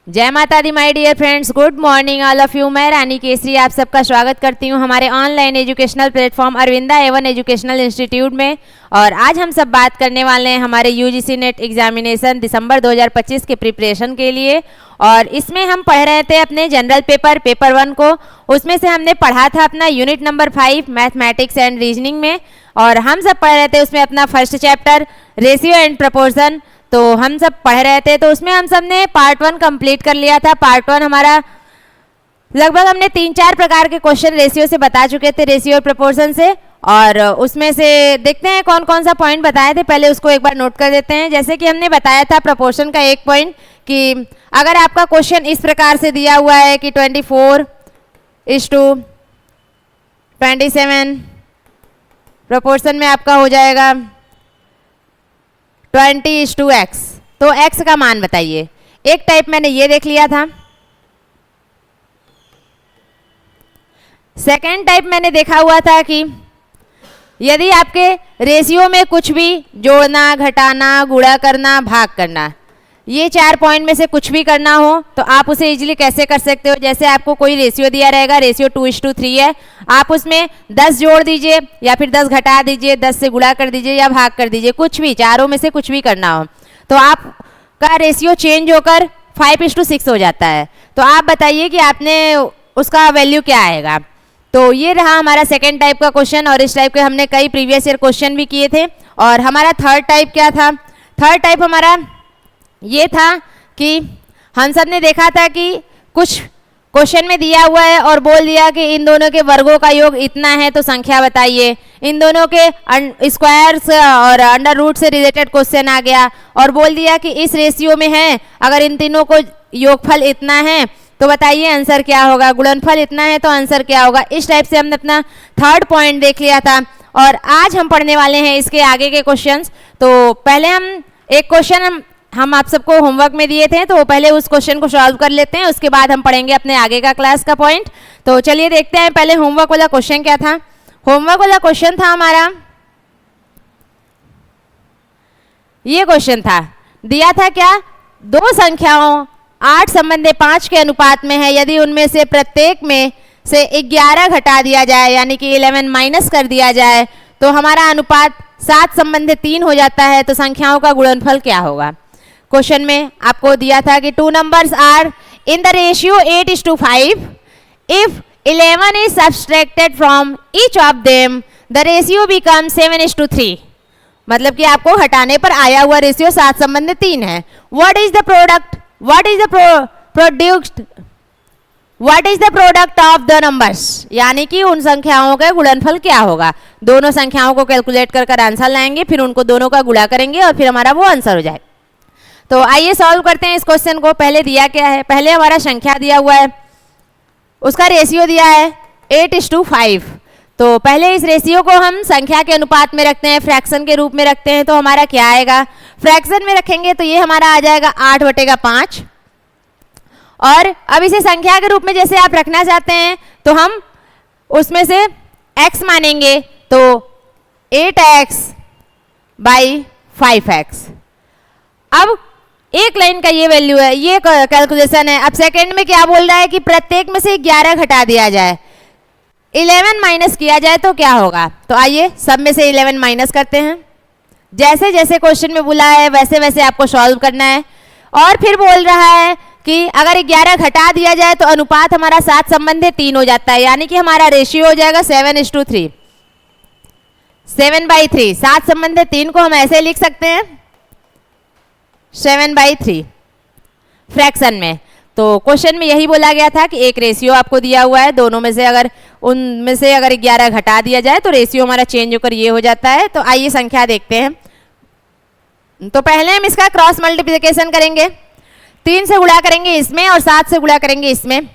जय माता दी my dear friends, good morning all of you. मैं रानी केसरी आप सबका स्वागत करती हूँ हमारे online educational platform Arvinda Avon educational institute में। और आज हम सब बात करने वाले हैं हमारे यूजीसी नेट एग्जामिनेशन दिसंबर 2025 के प्रिपरेशन के लिए। और इसमें हम पढ़ रहे थे अपने जनरल पेपर 1 को। उसमें से हमने पढ़ा था अपना unit number 5 mathematics and reasoning में, और हम सब पढ़ रहे थे उसमें अपना first chapter ratio and proportion. तो हम सब पढ़ रहे थे, तो उसमें हम सब ने पार्ट 1 कंप्लीट कर लिया था। पार्ट 1 हमारा लगभग हमने 3-4 प्रकार के क्वेश्चन रेशियो से बता चुके थे, रेशियो और प्रपोर्शन से। और उसमें से देखते हैं कौन कौन सा पॉइंट बताए थे, पहले उसको एक बार नोट कर देते हैं। जैसे कि हमने बताया था प्रपोर्शन का एक पॉइंट कि अगर आपका क्वेश्चन इस प्रकार से दिया हुआ है कि 24:27 प्रपोर्शन में आपका हो जाएगा 20:x, तो x का मान बताइए। एक टाइप मैंने ये देख लिया था। सेकेंड टाइप मैंने देखा हुआ था कि यदि आपके रेशियो में कुछ भी जोड़ना, घटाना, गुणा करना, भाग करना, ये 4 पॉइंट में से कुछ भी करना हो तो आप उसे इजीली कैसे कर सकते हो। जैसे आपको कोई रेशियो दिया रहेगा, रेशियो 2:3 है, आप उसमें 10 जोड़ दीजिए या फिर 10 घटा दीजिए, 10 से गुणा कर दीजिए या भाग कर दीजिए, कुछ भी चारों में से कुछ भी करना हो तो आपका रेशियो चेंज होकर 5:6 हो जाता है। तो आप बताइए कि आपने उसका वैल्यू क्या आएगा। तो ये रहा हमारा सेकेंड टाइप का क्वेश्चन, और इस टाइप के हमने कई प्रीवियस ईयर क्वेश्चन भी किए थे। और हमारा थर्ड टाइप क्या था? थर्ड टाइप हमारा ये था कि हम सब ने देखा था कि कुछ क्वेश्चन में दिया हुआ है और बोल दिया कि इन दोनों के वर्गों का योग इतना है तो संख्या बताइए। इन दोनों के स्क्वायर्स और अंडर रूट से रिलेटेड क्वेश्चन आ गया और बोल दिया कि इस रेशियो में है, अगर इन तीनों को योगफल इतना है तो बताइए आंसर क्या होगा, गुणनफल इतना है तो आंसर क्या होगा। इस टाइप से हमने अपना थर्ड पॉइंट देख लिया था। और आज हम पढ़ने वाले हैं इसके आगे के क्वेश्चंस। तो पहले हम एक क्वेश्चन हम आप सबको होमवर्क में दिए थे, तो पहले उस क्वेश्चन को सॉल्व कर लेते हैं, उसके बाद हम पढ़ेंगे अपने आगे का क्लास का पॉइंट। तो चलिए देखते हैं पहले होमवर्क वाला क्वेश्चन क्या था। होमवर्क वाला क्वेश्चन था हमारा, ये क्वेश्चन था, दिया था क्या, दो संख्याओं 8 संबंधे 5 के अनुपात में है, यदि उनमें से प्रत्येक में से 11 घटा दिया जाए यानी कि 11 माइनस कर दिया जाए तो हमारा अनुपात 7 संबंधे 3 हो जाता है, तो संख्याओं का गुणनफल क्या होगा। क्वेश्चन में आपको दिया था कि 2 numbers are in the ratio 8:5. If 11 is subtracted from each of them, the ratio becomes 7:3. मतलब कि आपको हटाने पर आया हुआ रेशियो 7 संबंधित 3 है। What is the product? What is the product of the numbers? यानी कि उन संख्याओं का गुणनफल क्या होगा। दोनों संख्याओं को कैलकुलेट कर आंसर लाएंगे, फिर उनको दोनों का गुणा करेंगे और फिर हमारा वो आंसर हो जाएगा। तो आइए सॉल्व करते हैं इस क्वेश्चन को। पहले दिया क्या है, पहले हमारा संख्या दिया हुआ है, उसका रेशियो दिया है 8:5। तो पहले इस रेशियो को हम संख्या के अनुपात में रखते हैं, फ्रैक्शन के रूप में रखते हैं। तो हमारा क्या आएगा, फ्रैक्शन में रखेंगे तो ये हमारा आ जाएगा 8/5। और अब इसे संख्या के रूप में जैसे आप रखना चाहते हैं तो हम उसमें से x मानेंगे, तो 8x/5x। अब एक लाइन का ये वैल्यू है, ये कैलकुलेशन है। अब सेकंड में क्या बोल रहा है कि प्रत्येक में से 11 घटा दिया जाए, 11 माइनस किया जाए तो क्या होगा। तो आइए सब में से 11 माइनस करते हैं। जैसे जैसे क्वेश्चन में बोला है वैसे वैसे आपको सॉल्व करना है। और फिर बोल रहा है कि अगर 11 घटा दिया जाए तो अनुपात हमारा 7 संबंधे 3 हो जाता है, यानी कि हमारा रेशियो हो जाएगा 7:3। 7/3, 7 संबंधे 3 को हम ऐसे लिख सकते हैं 7/3 फ्रैक्शन में। तो क्वेश्चन में यही बोला गया था कि एक रेशियो आपको दिया हुआ है, दोनों में से अगर उनमें से अगर 11 घटा दिया जाए तो रेशियो हमारा चेंज होकर ये हो जाता है। तो आइए संख्या देखते हैं। तो पहले हम इसका क्रॉस मल्टीप्लिकेशन करेंगे, 3 से गुणा करेंगे इसमें और 7 से गुणा करेंगे इसमें।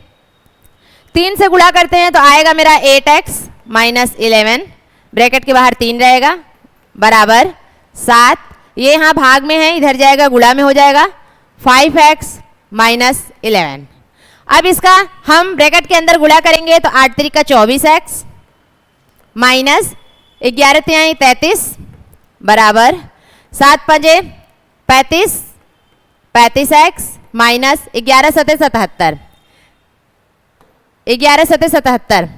3 से गुणा करते हैं तो आएगा मेरा 8x - 11, ब्रैकेट के बाहर 3 रहेगा, बराबर 7, ये यहाँ भाग में है, इधर जाएगा गुणा में हो जाएगा 5x - 11। अब इसका हम ब्रैकेट के अंदर गुणा करेंगे तो 8 3 का 24x माइनस 11 3 33 बराबर 7 5 35 35x माइनस 11 सतह 77, 11 सतह 77,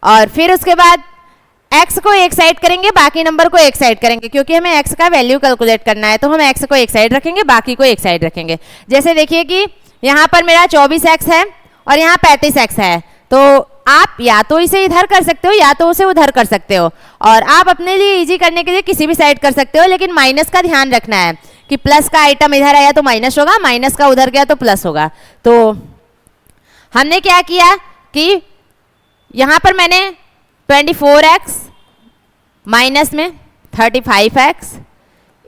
और फिर उसके बाद x को एक साइड करेंगे, बाकी नंबर को एक साइड करेंगे, क्योंकि हमें x का वैल्यू कैलकुलेट करना है, तो हम x को एक साइड रखेंगे, बाकी को एक साइड रखेंगे। जैसे देखिए कि यहाँ पर मेरा 24x है और यहाँ 35x है, तो आप या तो इसे इधर कर सकते हो या तो उसे उधर कर सकते हो, और आप अपने लिए इजी करने के लिए किसी भी साइड कर सकते हो, लेकिन माइनस का ध्यान रखना है कि प्लस का आइटम इधर आया तो माइनस होगा, माइनस का उधर गया तो प्लस होगा। तो हमने क्या किया कि यहाँ पर मैंने 24x माइनस में 35x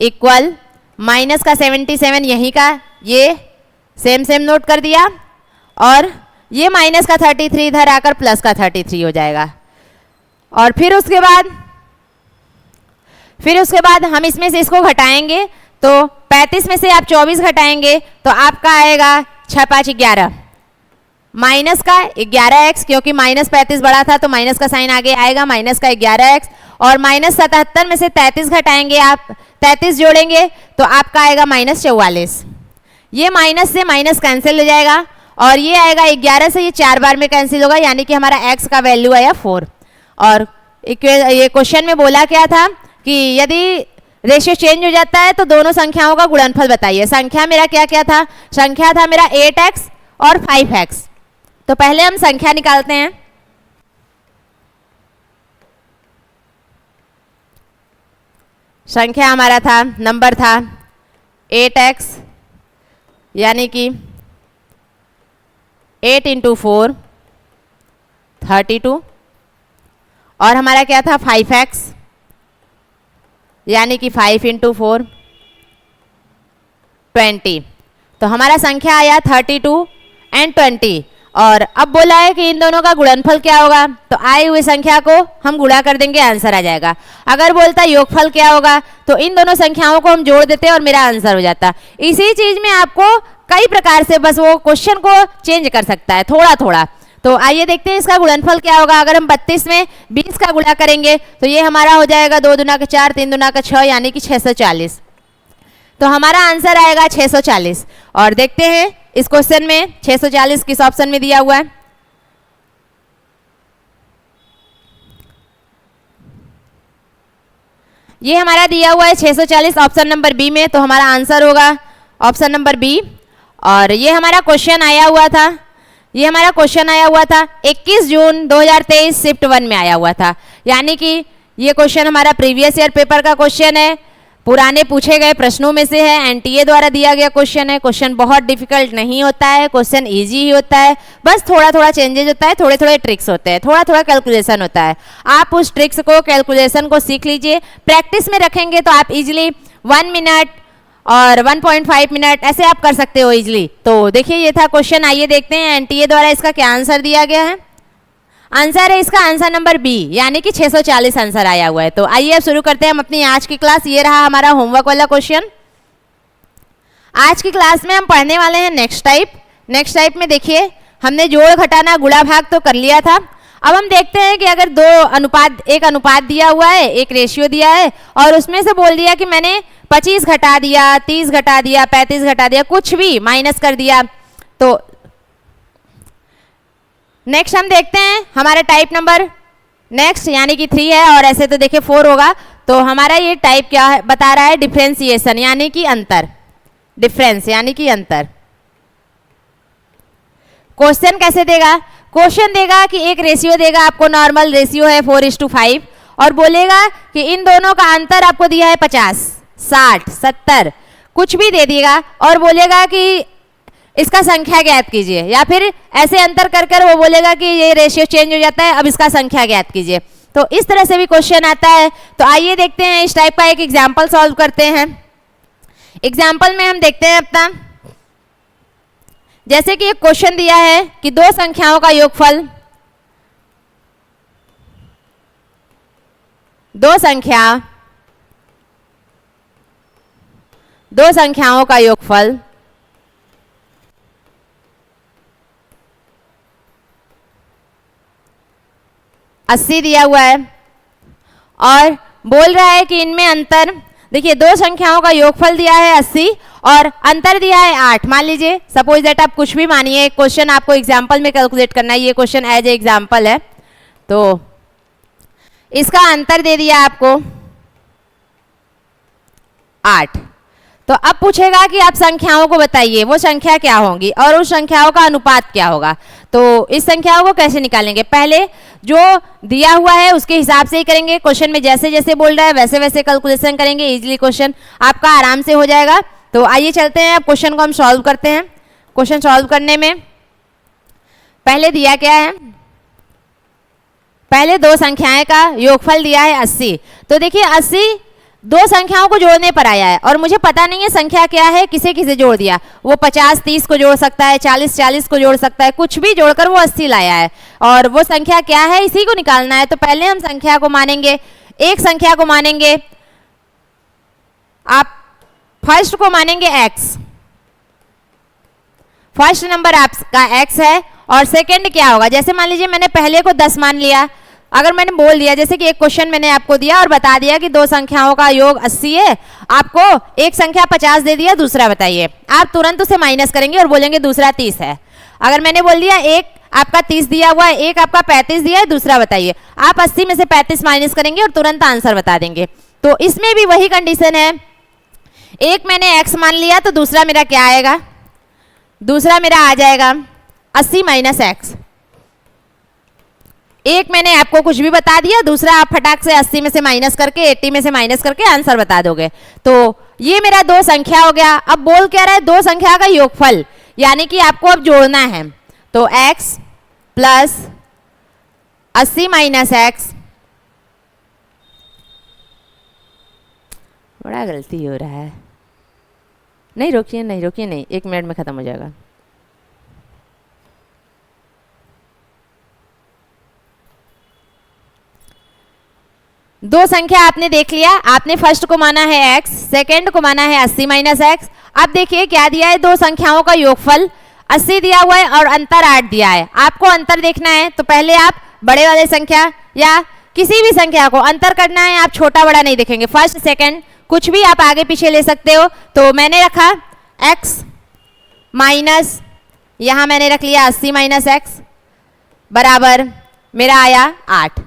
इक्वल माइनस का 77 यहीं का, ये सेम सेम नोट कर दिया, और ये माइनस का 33 इधर आकर प्लस का 33 हो जाएगा। और फिर उसके बाद हम इसमें से इसको घटाएंगे, तो 35 में से आप 24 घटाएंगे तो आपका आएगा 6 5 11, माइनस का 11x, क्योंकि माइनस 35 बड़ा था तो माइनस का साइन आगे आएगा, माइनस का 11x, और माइनस 77 में से 33 घटाएंगे, आप 33 जोड़ेंगे तो आपका आएगा माइनस 44। ये माइनस से माइनस कैंसिल हो जाएगा, और ये आएगा 11 से, ये 4 बार में कैंसिल होगा, यानी कि हमारा x का वैल्यू आया 4। और ये क्वेश्चन में बोला क्या था कि यदि रेशियो चेंज हो जाता है तो दोनों संख्याओं का गुणनफल बताइए। संख्या मेरा क्या क्या था? संख्या था मेरा 8x और 5x। तो पहले हम संख्या निकालते हैं। संख्या हमारा था, नंबर था 8x, यानी कि 8 × 4 32, और हमारा क्या था 5x, यानी कि 5 × 4 20। तो हमारा संख्या आया 32 और 20, और अब बोला है कि इन दोनों का गुणनफल क्या होगा, तो आए हुए संख्या को हम गुणा कर देंगे, आंसर आ जाएगा। अगर बोलता योगफल क्या होगा तो इन दोनों संख्याओं को हम जोड़ देते और मेरा आंसर हो जाता। इसी चीज में आपको कई प्रकार से बस वो क्वेश्चन को चेंज कर सकता है थोड़ा थोड़ा। तो आइए देखते हैं इसका गुणनफल क्या होगा। अगर हम 32 में 20 का गुणा करेंगे तो ये हमारा हो जाएगा 2 दूना का 4, 3 दूना का 6, यानी कि 640। तो हमारा आंसर आएगा 640। और देखते हैं इस क्वेश्चन में 640 किस ऑप्शन में दिया हुआ है। ये हमारा दिया हुआ है 640 ऑप्शन नंबर बी में, तो हमारा आंसर होगा ऑप्शन नंबर बी। और ये हमारा क्वेश्चन आया हुआ था, 21 जून 2023 शिफ्ट 1 में आया हुआ था, यानी कि ये क्वेश्चन हमारा प्रीवियस ईयर पेपर का क्वेश्चन है, पुराने पूछे गए प्रश्नों में से है, एनटीए द्वारा दिया गया क्वेश्चन है। क्वेश्चन बहुत डिफिकल्ट नहीं होता है, क्वेश्चन इजी ही होता है, बस थोड़ा थोड़ा चेंजेज होता है, थोड़े थोड़े ट्रिक्स होते हैं, थोड़ा थोड़ा कैलकुलेशन होता है। आप उस ट्रिक्स को, कैलकुलेशन को सीख लीजिए, प्रैक्टिस में रखेंगे तो आप इजिली 1 मिनट और 1.5 मिनट ऐसे आप कर सकते हो इजिली। तो देखिए ये था क्वेश्चन, आइए देखते हैं एनटीए द्वारा इसका क्या आंसर दिया गया है। आंसर है इसका आंसर नंबर बी, यानी कि 640 आंसर आया हुआ है। तो आइए अब शुरू करते हैं हम अपनी आज की क्लास। ये रहा हमारा होमवर्क वाला क्वेश्चन। आज की क्लास में हम पढ़ने वाले हैं नेक्स्ट टाइप में देखिए हमने जोड़ घटाना गुणा भाग तो कर लिया था। अब हम देखते हैं कि अगर एक अनुपात दिया हुआ है, एक रेशियो दिया है, और उसमें से बोल दिया कि मैंने 25 घटा दिया, 30 घटा दिया, 35 घटा दिया, कुछ भी माइनस कर दिया। तो नेक्स्ट हम देखते हैं हमारा टाइप नंबर नेक्स्ट यानी कि 3 है, और ऐसे तो देखिए 4 होगा। तो हमारा ये टाइप क्या है बता रहा है, डिफरेंशिएशन यानी कि अंतर, डिफरेंस यानी कि अंतर। क्वेश्चन कैसे देगा? क्वेश्चन देगा कि एक रेशियो देगा आपको, नॉर्मल रेशियो है 4:5, और बोलेगा कि इन दोनों का अंतर आपको दिया है 50, 60, 70, कुछ भी दे देगा, और बोलेगा कि इसका संख्या ज्ञात कीजिए, या फिर ऐसे अंतर कर कर वो बोलेगा कि ये रेशियो चेंज हो जाता है, अब इसका संख्या ज्ञात कीजिए। तो इस तरह से भी क्वेश्चन आता है। तो आइए देखते हैं इस टाइप का एक एग्जाम्पल सॉल्व करते हैं। एग्जाम्पल में हम देखते हैं अपना, जैसे कि एक क्वेश्चन दिया है कि दो संख्याओं का योगफल, दो संख्याओं का योगफल 80 दिया हुआ है, और बोल रहा है कि इनमें अंतर, देखिए दो संख्याओं का योगफल दिया है 80, और अंतर दिया है 8। मान लीजिए सपोज दैट आप कुछ भी मानिए, क्वेश्चन आपको एग्जाम्पल में कैलकुलेट करना है, ये क्वेश्चन एज ए एग्जाम्पल है, तो इसका अंतर दे दिया आपको 8। तो अब पूछेगा कि आप संख्याओं को बताइए, वो संख्या क्या होंगी और उस संख्याओं का अनुपात क्या होगा। तो इस संख्याओं को कैसे निकालेंगे, पहले जो दिया हुआ है उसके हिसाब से ही करेंगे, क्वेश्चन में जैसे जैसे बोल रहा है वैसे वैसे कैलकुलेशन करेंगे, इजीली क्वेश्चन आपका आराम से हो जाएगा। तो आइए चलते हैं, अब क्वेश्चन को हम सॉल्व करते हैं। क्वेश्चन सॉल्व करने में पहले दिया क्या है, पहले दो संख्याएं का योगफल दिया है 80। तो देखिए 80 दो संख्याओं को जोड़ने पर आया है और मुझे पता नहीं है संख्या क्या है, किसे किसे जोड़ दिया, वो 50 30 को जोड़ सकता है, 40 40 को जोड़ सकता है, कुछ भी जोड़कर वो 80 लाया है और वो संख्या क्या है इसी को निकालना है। तो पहले हम संख्या को मानेंगे, एक संख्या को मानेंगे, आप फर्स्ट को मानेंगे x, फर्स्ट नंबर आपका x है और सेकंड क्या होगा, जैसे मान लीजिए मैंने पहले को 10 मान लिया, अगर मैंने बोल दिया जैसे कि एक क्वेश्चन मैंने आपको दिया और बता दिया कि दो संख्याओं का योग 80 है, आपको एक संख्या 50 दे दिया, दूसरा बताइए, आप तुरंत उसे माइनस करेंगे और बोलेंगे दूसरा 30 है। अगर मैंने बोल दिया एक आपका 30 दिया हुआ है, एक आपका 35 दिया है, दूसरा बताइए, आप 80 में से 35 माइनस करेंगे और तुरंत आंसर बता देंगे। तो इसमें भी वही कंडीशन है, एक मैंने x मान लिया तो दूसरा मेरा क्या आएगा, दूसरा मेरा आ जाएगा 80 माइनस एक्स। एक मैंने आपको कुछ भी बता दिया, दूसरा आप फटाक से 80 में से माइनस करके 80 में से माइनस करके आंसर बता दोगे। तो ये मेरा दो संख्या हो गया। अब बोल क्या रहा है, दो संख्या का योगफल, यानी कि आपको अब जोड़ना है। तो x प्लस 80 माइनस एक्स, बड़ा गलती हो रहा है, नहीं रोकिए नहीं रोकिए नहीं, 1 मिनट में खत्म हो जाएगा। दो संख्या आपने देख लिया, आपने फर्स्ट को माना है x, सेकंड को माना है 80 माइनस एक्स। अब देखिए क्या दिया है, दो संख्याओं का योगफल 80 दिया हुआ है और अंतर 8 दिया है। आपको अंतर देखना है तो पहले आप बड़े वाले संख्या या किसी भी संख्या को अंतर करना है, आप छोटा बड़ा नहीं देखेंगे, फर्स्ट सेकंड कुछ भी आप आगे पीछे ले सकते हो। तो मैंने रखा x माइनस, यहां मैंने रख लिया 80 माइनस एक्स बराबर मेरा आया 8।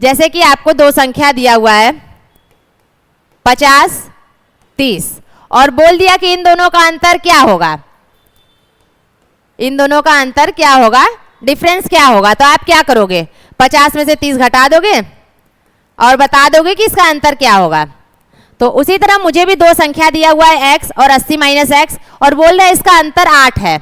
जैसे कि आपको दो संख्या दिया हुआ है 50 30 और बोल दिया कि इन दोनों का अंतर क्या होगा, इन दोनों का अंतर क्या होगा, डिफरेंस क्या होगा। तो आप क्या करोगे, 50 में से 30 घटा दोगे और बता दोगे कि इसका अंतर क्या होगा। तो उसी तरह मुझे भी दो संख्या दिया हुआ है x और 80 माइनस एक्स और बोल रहा है इसका अंतर 8 है।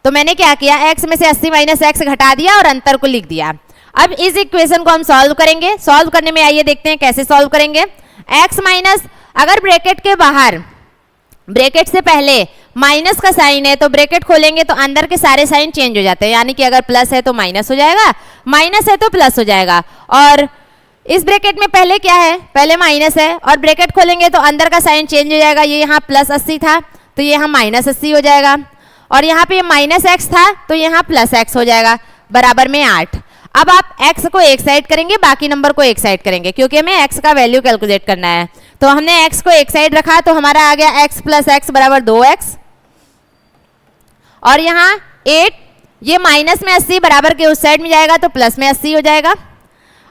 तो मैंने क्या किया, x में से 80 माइनस एक्स घटा दिया और अंतर को लिख दिया। अब इस इक्वेशन को हम सॉल्व करेंगे। सॉल्व करने में आइए देखते हैं कैसे सॉल्व करेंगे। x माइनस, अगर ब्रैकेट के बाहर, ब्रैकेट से पहले माइनस का साइन है तो ब्रैकेट खोलेंगे तो अंदर के सारे साइन चेंज हो जाते हैं, यानी कि अगर प्लस है तो माइनस हो जाएगा, माइनस है तो प्लस हो जाएगा। और इस ब्रैकेट में पहले क्या है, पहले माइनस है और ब्रैकेट खोलेंगे तो अंदर का साइन चेंज हो जाएगा, ये यहाँ प्लस 80 था तो ये यहाँ माइनस 80 हो जाएगा और यहाँ पे माइनस एक्स था तो यहाँ प्लस एक्स हो जाएगा बराबर में 8। अब आप x को एक साइड करेंगे, बाकी नंबर को एक साइड करेंगे क्योंकि हमें x का वैल्यू कैलकुलेट करना है। तो हमने x को एक साइड रखा तो हमारा आ गया x प्लस एक्स बराबर 2x और यहाँ 8, ये माइनस में 80 बराबर के उस साइड में जाएगा तो प्लस में 80 हो जाएगा।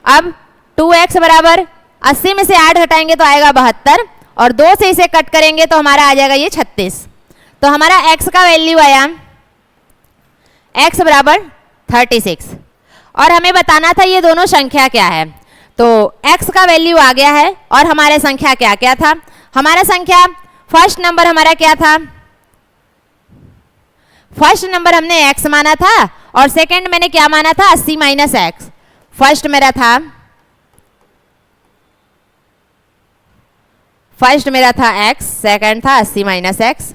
अब 2x बराबर 80 में से 8 घटाएंगे तो आएगा 72 और 2 से इसे कट करेंगे तो हमारा आ जाएगा ये 36। तो हमारा x का वैल्यू आया x बराबर 36 और हमें बताना था ये दोनों संख्या क्या है। तो x का वैल्यू आ गया है और हमारे संख्या क्या क्या था, हमारा संख्या फर्स्ट नंबर हमारा क्या था, फर्स्ट नंबर हमने x माना था और सेकंड मैंने क्या माना था 80 माइनस एक्स। फर्स्ट मेरा था x, सेकंड था 80 माइनस एक्स।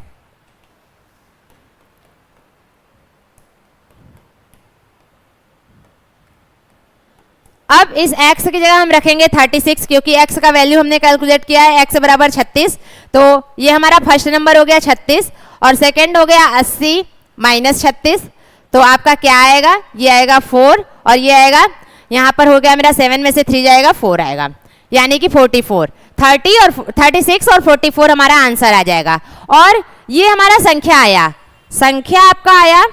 अब इस x की जगह हम रखेंगे 36 क्योंकि x का वैल्यू हमने कैलकुलेट किया है x बराबर 36। तो ये हमारा फर्स्ट नंबर हो गया 36 और सेकंड हो गया 80 माइनस 36। तो आपका क्या आएगा, ये आएगा 4 और ये आएगा, यहाँ पर हो गया मेरा 7 में से 3 जाएगा 4 आएगा, यानी कि 44। 36 और 44 हमारा आंसर आ जाएगा। और ये हमारा संख्या आया, संख्या आपका आया,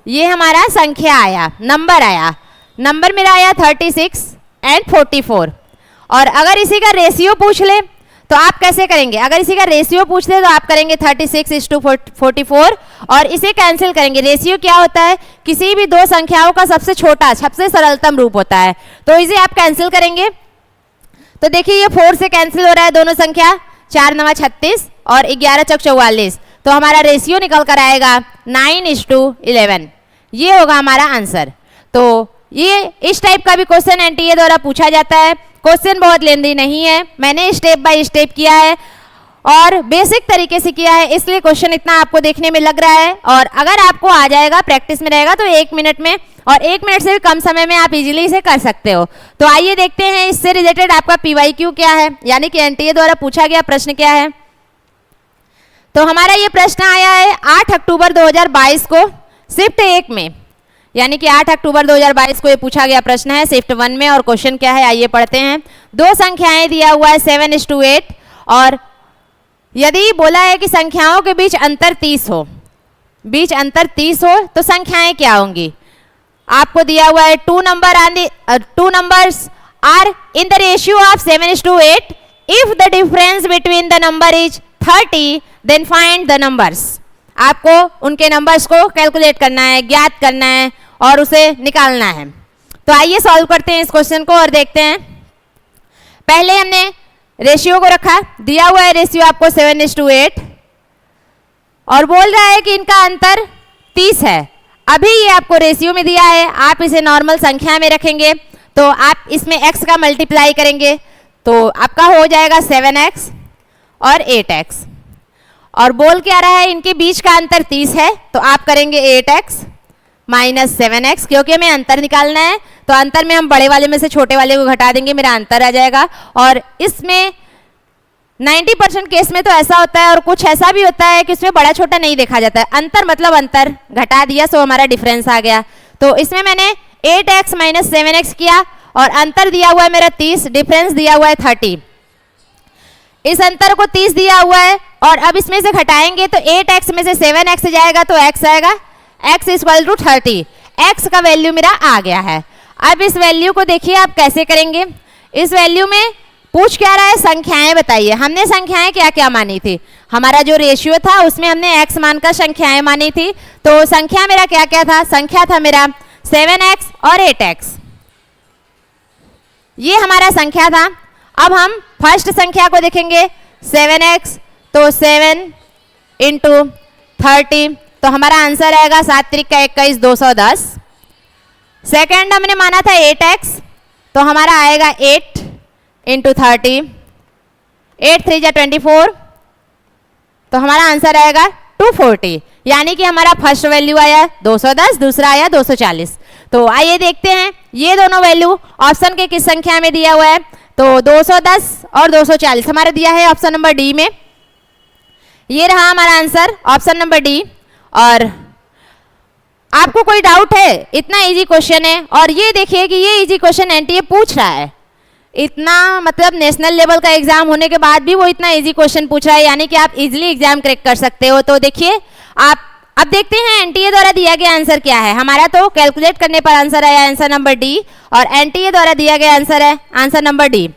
ये हमारा संख्या आया, नंबर आया, नंबर मेरा आया 36 एंड 44। और अगर इसी का रेशियो पूछ ले तो आप कैसे करेंगे? अगर इसी का रेशियो पूछ ले तो आप करेंगे 36:44 और इसे कैंसिल करेंगे। रेशियो क्या होता है? किसी भी दो संख्याओं का सबसे छोटा, सबसे सरलतम रूप होता है, तो इसे आप कैंसिल करेंगे। तो देखिए ये 4 से कैंसिल हो रहा है दोनों संख्या, 4 9 36 और 11 चौक 44, तो हमारा रेशियो निकल कर आएगा 9:11। ये होगा हमारा आंसर। तो ये इस टाइप का भी क्वेश्चन एनटीए द्वारा पूछा जाता है। क्वेश्चन बहुत लेंदी नहीं है, मैंने स्टेप बाय स्टेप किया है और बेसिक तरीके से किया है, इसलिए क्वेश्चन इतना आपको देखने में लग रहा है। और अगर आपको आ जाएगा, प्रैक्टिस में रहेगा, तो 1 मिनट में और 1 मिनट से भी कम समय में आप इजीली इसे कर सकते हो। तो आइए देखते हैं इससे रिलेटेड आपका पीवाईक्यू क्या है, यानी कि एनटीए द्वारा पूछा गया प्रश्न क्या है। तो हमारा ये प्रश्न आया है 8 अक्टूबर 2022 को शिफ्ट 1 में, यानी कि 8 अक्टूबर 2022 को ये पूछा गया प्रश्न है शिफ्ट 1 में। और क्वेश्चन क्या है आइए पढ़ते हैं। दो संख्याएं दिया हुआ है 7:8 और यदि बोला है कि संख्याओं के बीच अंतर 30 हो, बीच अंतर 30 हो तो संख्याएं क्या होंगी? आपको दिया हुआ है two numbers are in the ratio of 7:8 if the difference between the number is 30 then find the numbers. आपको उनके नंबर्स को कैलकुलेट करना है, ज्ञात करना है और उसे निकालना है। तो आइए सॉल्व करते हैं इस क्वेश्चन को और देखते हैं। पहले हमने रेशियो को रखा, दिया हुआ है रेशियो आपको 7:8 और बोल रहा है कि इनका अंतर 30 है। अभी ये आपको रेशियो में दिया है, आप इसे नॉर्मल संख्या में रखेंगे तो आप इसमें x का मल्टीप्लाई करेंगे तो आपका हो जाएगा 7x और 8x। और बोल क्या रहा है इनके बीच का अंतर 30 है तो आप करेंगे 8x माइनस 7x, क्योंकि हमें अंतर निकालना है तो अंतर में हम बड़े वाले में से छोटे वाले को घटा देंगे, मेरा अंतर आ जाएगा। और इसमें 90% केस में तो ऐसा होता है और कुछ ऐसा भी होता है कि इसमें बड़ा छोटा नहीं देखा जाता है, अंतर मतलब अंतर, घटा दिया सो हमारा डिफरेंस आ गया। तो इसमें मैंने 8x माइनस 7x किया और अंतर दिया हुआ है मेरा 30, डिफरेंस दिया हुआ है 30। इस अंतर को 30 दिया हुआ है और अब इसमें से घटाएंगे तो 8x में से 7x जाएगा तो x आएगा, x इक्वल टू 30। x का वैल्यू मेरा आ गया है। अब इस वैल्यू को देखिए आप कैसे करेंगे। इस वैल्यू में पूछ क्या रहा है? संख्याएं बताइए। हमने संख्याएं क्या क्या मानी थी? हमारा जो रेशियो था उसमें हमने x मानकर संख्याएं मानी थी। तो संख्या मेरा क्या क्या था? संख्या था मेरा 7x और 8x, ये हमारा संख्या था। अब हम फर्स्ट संख्या को देखेंगे 7x, तो 7 इंटू 30 तो हमारा आंसर आएगा 7 त्रिक का 21 210। सेकेंड हमने माना था 8x तो हमारा आएगा 8 इंटू 30, 8 3 जा 24 तो हमारा आंसर आएगा 240। यानी कि हमारा फर्स्ट वैल्यू आया 210, दूसरा आया 240। तो आइए देखते हैं ये दोनों वैल्यू ऑप्शन के किस संख्या में दिया हुआ है। तो 210 और 240 हमारा दिया है ऑप्शन नंबर डी में। ये रहा हमारा आंसर ऑप्शन नंबर डी। और आपको कोई डाउट है? इतना इजी क्वेश्चन है और ये देखिए कि ये इजी क्वेश्चन एनटीए पूछ रहा है। इतना मतलब नेशनल लेवल का एग्जाम होने के बाद भी वो इतना इजी क्वेश्चन पूछ रहा है, यानी कि आप इजीली एग्जाम क्रैक कर सकते हो। तो देखिए आप अब देखते हैं एनटीए द्वारा दिया गया आंसर क्या है। हमारा तो कैलकुलेट करने पर आंसर आया आंसर नंबर डी और एनटीए द्वारा दिया गया आंसर है आंसर नंबर डी।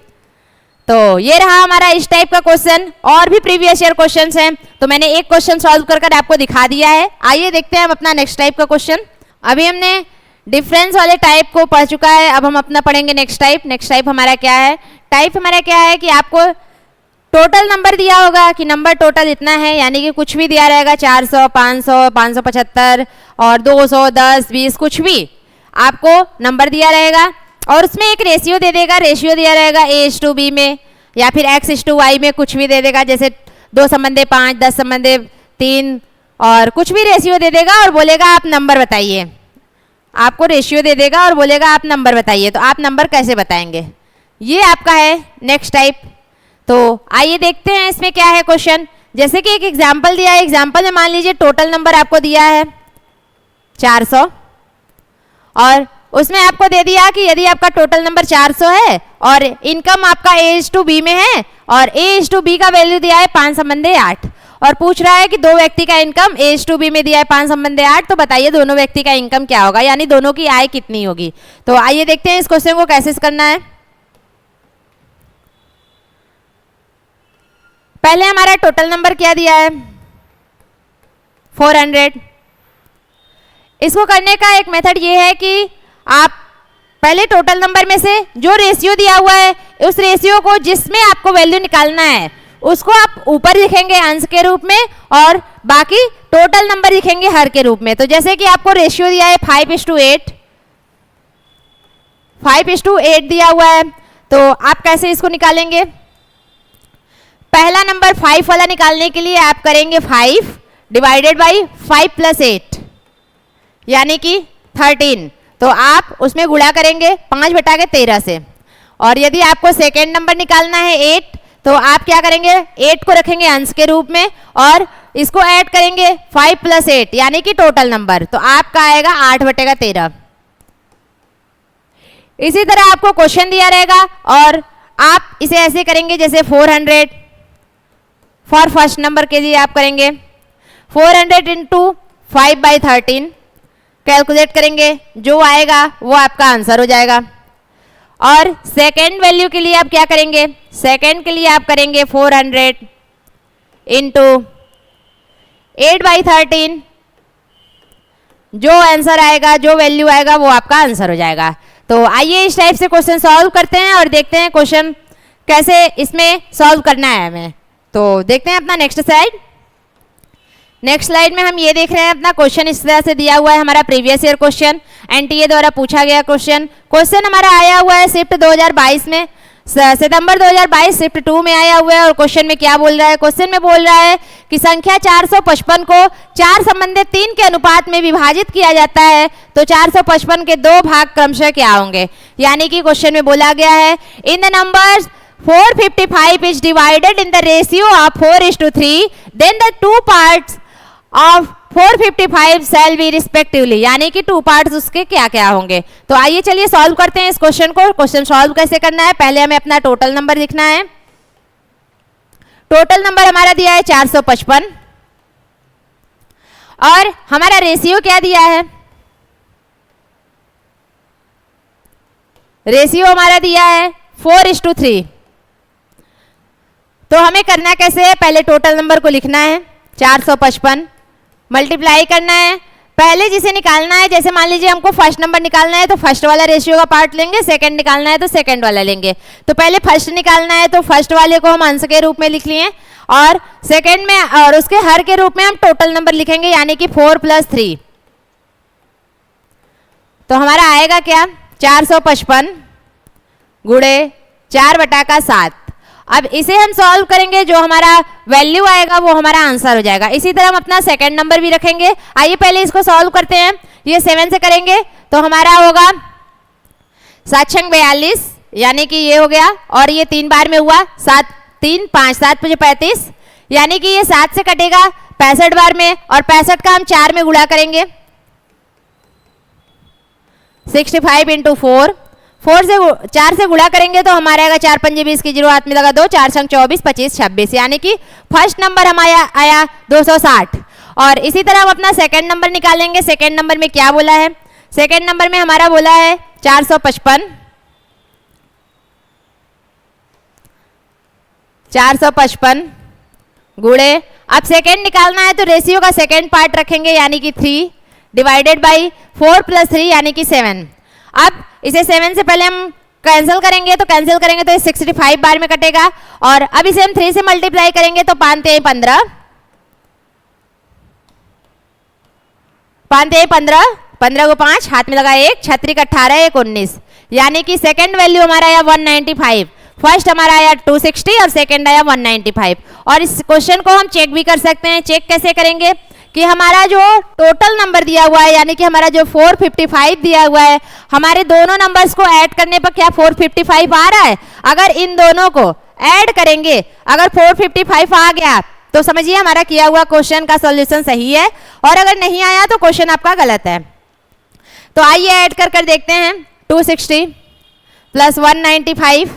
तो ये रहा हमारा इस टाइप का क्वेश्चन। और भी प्रीवियस ईयर क्वेश्चंस हैं तो मैंने एक क्वेश्चन सॉल्व कर आपको दिखा दिया है। आइए देखते हैं हम अपना नेक्स्ट टाइप का क्वेश्चन। अभी हमने डिफरेंस वाले टाइप को पढ़ चुका है, अब हम अपना पढ़ेंगे नेक्स्ट टाइप। नेक्स्ट टाइप हमारा क्या है? टाइप हमारा क्या है कि आपको टोटल नंबर दिया होगा कि नंबर टोटल इतना है, यानी कि कुछ भी दिया रहेगा 400 500 575 और 200 10 20 कुछ भी आपको नंबर दिया रहेगा और उसमें एक रेशियो दे देगा। रेशियो दिया रहेगा a:b में या फिर x:y में, कुछ भी दे देगा, जैसे 2 संबंधे 5 10 संबंधे 3 और कुछ भी रेशियो दे देगा और बोलेगा आप नंबर बताइए। आपको रेशियो दे देगा और बोलेगा आप नंबर बताइए। तो आप नंबर कैसे बताएंगे? ये आपका है नेक्स्ट टाइप। तो आइए देखते हैं इसमें क्या है क्वेश्चन। जैसे कि एक एग्जाम्पल दिया है, एग्जाम्पल में मान लीजिए टोटल नंबर आपको दिया है 400 और उसमें आपको दे दिया कि यदि आपका टोटल नंबर 400 है और इनकम आपका a:b में है और a:b का वैल्यू दिया है 5 संबंधे 8 और पूछ रहा है कि दो व्यक्ति का इनकम A/B में दिया है 5 संबंधी 8, तो बताइए दोनों व्यक्ति का इनकम क्या होगा, यानी दोनों की आय कितनी होगी। तो आइए देखते हैं इस क्वेश्चन को कैसे करना है। पहले हमारा टोटल नंबर क्या दिया है 400। इसको करने का एक मेथड ये है कि आप पहले टोटल नंबर में से जो रेशियो दिया हुआ है उस रेशियो को जिसमें आपको वैल्यू निकालना है उसको आप ऊपर लिखेंगे अंश के रूप में और बाकी टोटल नंबर लिखेंगे हर के रूप में। तो जैसे कि आपको रेशियो दिया है 5:8, 5:8 दिया हुआ है, तो आप कैसे इसको निकालेंगे। पहला नंबर 5 वाला निकालने के लिए आप करेंगे 5 डिवाइडेड बाई 5 + 8 यानी कि 13, तो आप उसमें गुणा करेंगे 5/13 से। और यदि आपको सेकेंड नंबर निकालना है 8, तो आप क्या करेंगे 8 को रखेंगे अंश के रूप में और इसको ऐड करेंगे 5 + 8 यानी कि टोटल नंबर, तो आपका आएगा 8/13। इसी तरह आपको क्वेश्चन दिया रहेगा और आप इसे ऐसे करेंगे जैसे 400 फॉर फर्स्ट नंबर के लिए आप करेंगे 400 × 5/13 कैलकुलेट करेंगे, जो आएगा वो आपका आंसर हो जाएगा। और सेकेंड वैल्यू के लिए आप क्या करेंगे, सेकेंड के लिए आप करेंगे 400 × 8/13, जो आंसर आएगा जो वैल्यू आएगा वो आपका आंसर हो जाएगा। तो आइए इस टाइप से क्वेश्चन सॉल्व करते हैं और देखते हैं क्वेश्चन कैसे इसमें सॉल्व करना है हमें। तो देखते हैं अपना नेक्स्ट स्लाइड। नेक्स्ट स्लाइड में हम ये देख रहे हैं अपना क्वेश्चन इस तरह से दिया हुआ है, हमारा प्रीवियस ईयर क्वेश्चन एनटीए द्वारा पूछा गया क्वेश्चन हमारा आया हुआ है शिफ्ट 2022 में, सितंबर 2022 शिफ्ट 2 में आया हुआ है। और क्वेश्चन में क्या बोल रहा है, क्वेश्चन में बोल रहा है कि संख्या 455 को 4 संबंधित 3 के अनुपात में विभाजित किया जाता है, तो 455 के 2 भाग क्रमशः क्या होंगे। यानी कि क्वेश्चन में बोला गया है in the numbers 455 is divided in the ratio of 4:3, then the two parts of 455 shall be respectively, यानी कि 2 पार्ट्स उसके क्या क्या होंगे। तो आइए चलिए सॉल्व करते हैं इस क्वेश्चन को। क्वेश्चन सॉल्व कैसे करना है, पहले हमें अपना टोटल नंबर लिखना है। टोटल नंबर हमारा दिया है 455 और हमारा रेशियो क्या दिया है, रेशियो हमारा दिया है 4:3। तो हमें करना कैसे है, पहले टोटल नंबर को लिखना है 455 मल्टीप्लाई करना है, पहले जिसे निकालना है, जैसे मान लीजिए हमको फर्स्ट नंबर निकालना है तो फर्स्ट वाला रेशियो का पार्ट लेंगे, सेकंड निकालना है तो सेकंड वाला लेंगे। तो पहले फर्स्ट निकालना है तो फर्स्ट वाले को हम अंश के रूप में लिख लिए और सेकंड में और उसके हर के रूप में हम टोटल नंबर लिखेंगे यानी कि 4 + 3। तो हमारा आएगा क्या 455 गुणे 4/7। अब इसे हम सॉल्व करेंगे, जो हमारा वैल्यू आएगा वो हमारा आंसर हो जाएगा। इसी तरह हम अपना सेकंड नंबर भी रखेंगे। आइए पहले इसको सॉल्व करते हैं। ये 7 से करेंगे तो हमारा होगा 7×42 यानी कि ये हो गया, और ये 3 बार में हुआ 7 3 5 7 × 35 यानी कि ये 7 से कटेगा 65 बार में, और 65 का हम 4 में गुणा करेंगे 65 × 4 4 से गुणा करेंगे तो हमारा आएगा 4 × 5 = 20 की 0 हाथ में लगा 2 4 × 24 25 26 यानी कि फर्स्ट नंबर हमारा आया 260। और इसी तरह हम अपना सेकंड नंबर निकालेंगे। सेकंड नंबर में क्या बोला है, सेकंड नंबर में हमारा बोला है 455 गुणे, अब सेकंड निकालना है तो रेशियो का सेकंड पार्ट रखेंगे यानी कि 3 डिवाइडेड बाई 4 + 3 यानी कि 7। अब इसे 7 से पहले हम कैंसिल करेंगे तो 65 बार में कटेगा, और अब इसे हम 3 से मल्टीप्लाई करेंगे तो 5 × 15 15 को 5 हाथ में लगा 1 6 × 18 1 19 यानी कि सेकंड वैल्यू हमारा आया 195, फर्स्ट हमारा आया 260 और सेकंड आया 195। और इस क्वेश्चन को हम चेक भी कर सकते हैं। चेक कैसे करेंगे कि हमारा जो टोटल नंबर दिया हुआ है यानी कि हमारा जो 455 दिया हुआ है, हमारे दोनों नंबर्स को ऐड करने पर क्या 455 आ रहा है। अगर इन दोनों को ऐड करेंगे, अगर 455 आ गया तो समझिए हमारा किया हुआ क्वेश्चन का सॉल्यूशन सही है, और अगर नहीं आया तो क्वेश्चन आपका गलत है। तो आइए ऐड कर देखते हैं 260 + 195,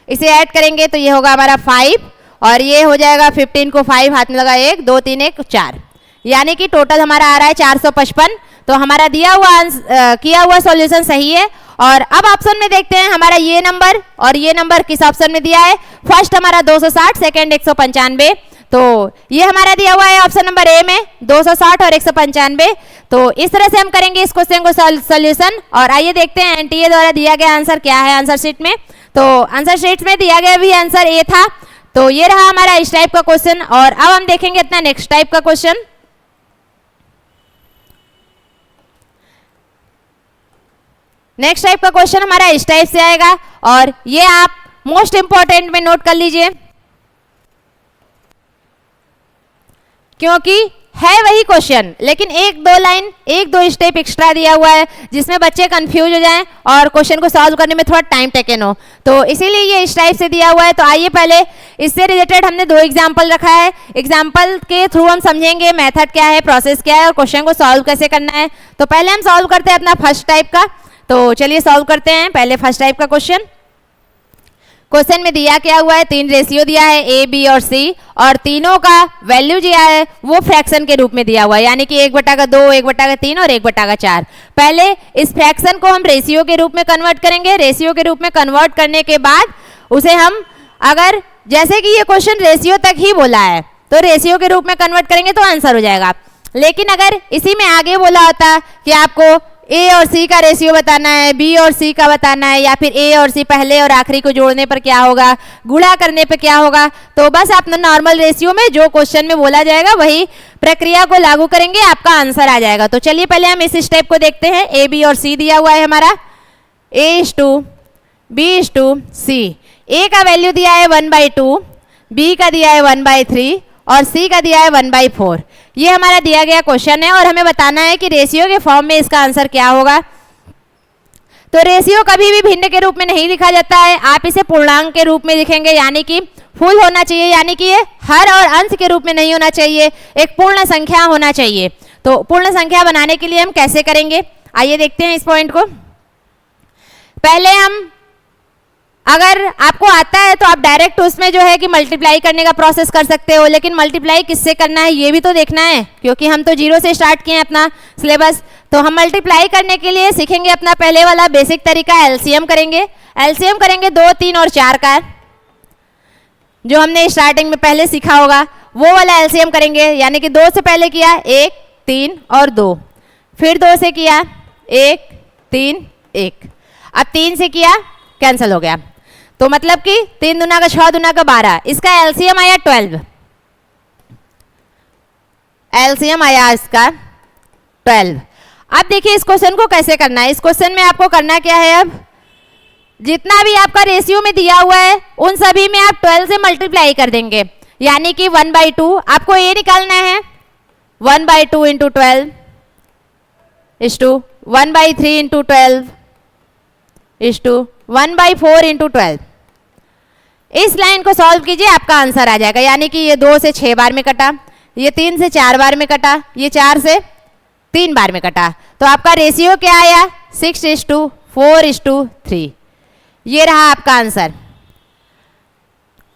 इसे ऐड करेंगे तो ये होगा हमारा 5 और ये हो जाएगा 15 को 5 हाथ में लगा 1 2 3 1 4, यानी कि टोटल हमारा आ रहा है 455। तो हमारा दिया हुआ किया हुआ सॉल्यूशन सही है। और अब ऑप्शन में देखते हैं हमारा ये नंबर और ये नंबर किस ऑप्शन में दिया है। फर्स्ट हमारा 260, सेकंड 195। तो ये हमारा दिया हुआ है ऑप्शन नंबर ए में 260 और 195। तो इस तरह से हम करेंगे इस क्वेश्चन को सॉल्यूशन। और आइए देखते हैं एनटीए द्वारा दिया गया आंसर क्या है आंसर शीट में। तो आंसर शीट में दिया गया भी आंसर ए था। तो ये रहा हमारा इस टाइप का क्वेश्चन। और अब हम देखेंगे अपना नेक्स्ट टाइप का क्वेश्चन। नेक्स्ट टाइप का क्वेश्चन हमारा इस टाइप से आएगा और ये आप मोस्ट इंपॉर्टेंट में नोट कर लीजिए, क्योंकि है वही क्वेश्चन लेकिन एक दो स्टेप एक्स्ट्रा दिया हुआ है जिसमें बच्चे कंफ्यूज हो जाएं और क्वेश्चन को सॉल्व करने में थोड़ा टाइम टेकन हो। तो इसीलिए ये इस टाइप से दिया हुआ है। तो आइए पहले इससे रिलेटेड हमने 2 एग्जाम्पल रखा है। एग्जाम्पल के थ्रू हम समझेंगे मेथड क्या है, प्रोसेस क्या है और क्वेश्चन को सॉल्व कैसे करना है। तो पहले हम सॉल्व करते हैं अपना फर्स्ट टाइप का। तो चलिए सॉल्व करते हैं पहले फर्स्ट टाइप का क्वेश्चन। क्वेश्चन में दिया क्या हुआ है, 3 रेशियो दिया है ए बी और सी और तीनों का वैल्यू दिया है वो फ्रैक्शन के रूप में दिया हुआ है, यानी कि 1/2, 1/3 और 1/4। पहले इस फ्रैक्शन को हम रेशियो के रूप में कन्वर्ट करेंगे। रेशियो के रूप में कन्वर्ट करने के बाद उसे हम अगर जैसे कि ये क्वेश्चन रेशियो तक ही बोला है तो रेशियो के रूप में कन्वर्ट करेंगे तो आंसर हो जाएगा। लेकिन अगर इसी में आगे बोला होता कि आपको ए और सी का रेशियो बताना है, बी और सी का बताना है, या फिर ए और सी पहले और आखिरी को जोड़ने पर क्या होगा, गुणा करने पर क्या होगा, तो बस आप नॉर्मल रेशियो में जो क्वेश्चन में बोला जाएगा वही प्रक्रिया को लागू करेंगे, आपका आंसर आ जाएगा। तो चलिए पहले हम इस स्टेप को देखते हैं। ए बी और सी दिया हुआ है हमारा, A:2 B:2 C। ए का वैल्यू दिया है 1/2, बी का दिया है 1/3 और सी का दिया है 1/4। ये हमारा दिया गया क्वेश्चन है और हमें बताना है कि रेशियो के फॉर्म में इसका आंसर क्या होगा। तो रेशियो कभी भी भिन्न के रूप में नहीं लिखा जाता है, आप इसे पूर्णांक के रूप में लिखेंगे, यानी कि फुल होना चाहिए, यानी कि ये हर और अंश के रूप में नहीं होना चाहिए, एक पूर्ण संख्या होना चाहिए। तो पूर्ण संख्या बनाने के लिए हम कैसे करेंगे, आइए देखते हैं इस पॉइंट को। पहले हम अगर आपको आता है तो आप डायरेक्ट उसमें जो है कि मल्टीप्लाई करने का प्रोसेस कर सकते हो, लेकिन मल्टीप्लाई किससे करना है ये भी तो देखना है, क्योंकि हम तो 0 से स्टार्ट किए हैं अपना सिलेबस। तो हम मल्टीप्लाई करने के लिए सीखेंगे अपना पहले वाला बेसिक तरीका, एलसीएम करेंगे। एलसीएम करेंगे 2, 3 और 4 का, जो हमने स्टार्टिंग में पहले सीखा होगा वो वाला एलसीएम करेंगे, यानी कि 2 से पहले किया 1, 3 और 2, फिर 2 से किया 1, 3, 1, अब 3 से किया कैंसिल हो गया, तो मतलब कि 3 दूना का 6 दूना का 12, इसका एलसीएम आया 12। एलसीएम आया इसका 12। अब देखिए इस क्वेश्चन को कैसे करना है। इस क्वेश्चन में आपको करना क्या है, अब जितना भी आपका रेशियो में दिया हुआ है उन सभी में आप 12 से मल्टीप्लाई कर देंगे, यानी कि 1/2 आपको ये निकालना है, 1/2 into 12 is to 1/3 into 12 is to 1/4 into 12। इस लाइन को सॉल्व कीजिए, आपका आंसर आ जाएगा, यानी कि ये 2 से 6 बार में कटा, ये 3 से 4 बार में कटा, ये 4 से 3 बार में कटा, तो आपका रेशियो क्या आया 6:4:3। ये रहा आपका आंसर।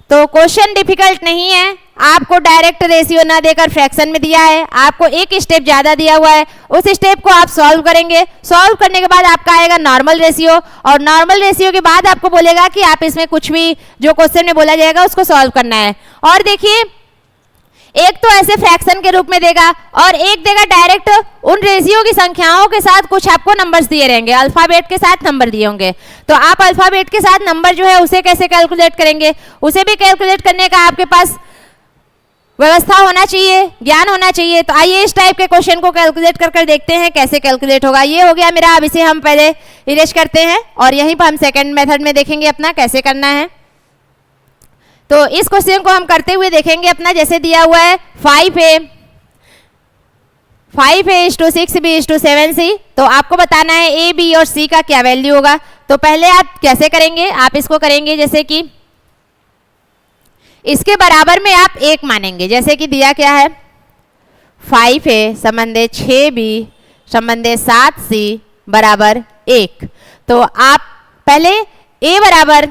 तो क्वेश्चन डिफिकल्ट नहीं है, आपको डायरेक्ट रेशियो ना देकर फ्रैक्शन में दिया है, आपको एक स्टेप ज्यादा दिया हुआ है, उस स्टेप को आप सॉल्व करेंगे। सॉल्व करने के बाद आपका आएगा नॉर्मल रेशियो, और नॉर्मल रेशियो के बाद आपको बोलेगा कि आप इसमें कुछ भी जो क्वेश्चन में बोला जाएगा उसको सॉल्व करना है। और देखिए एक तो ऐसे फ्रैक्शन के रूप में देगा और एक देगा डायरेक्ट उन रेशियो की संख्याओं के साथ कुछ आपको नंबर्स दिए रहेंगे, अल्फाबेट के साथ नंबर दिए होंगे। तो आप अल्फाबेट के साथ नंबर जो है उसे कैसे कैलकुलेट करेंगे, उसे भी कैलकुलेट करने का आपके पास व्यवस्था होना चाहिए, ज्ञान होना चाहिए। तो आइए इस टाइप के क्वेश्चन को कैलकुलेट कर देखते हैं कैसे कैलकुलेट होगा। ये हो गया मेरा, अब इसे हम पहले इरेज करते हैं और यहीं पर हम सेकेंड मेथड में देखेंगे अपना कैसे करना है। तो इस क्वेश्चन को हम करते हुए देखेंगे अपना, जैसे दिया हुआ है 5A:6B:7C, तो आपको बताना है A, B और C का क्या वैल्यू होगा। तो पहले आप कैसे करेंगे, आप इसको करेंगे जैसे कि इसके बराबर में आप 1 मानेंगे, जैसे कि दिया क्या है 5A संबंधे 6B संबंधे 7C बराबर 1। तो आप पहले A बराबर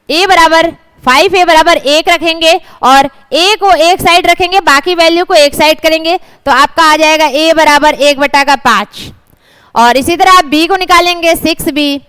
a बराबर 5a बराबर 1 रखेंगे और a को एक साइड रखेंगे, बाकी वैल्यू को एक साइड करेंगे, तो आपका आ जाएगा a बराबर 1/5। और इसी तरह आप b को निकालेंगे, 6b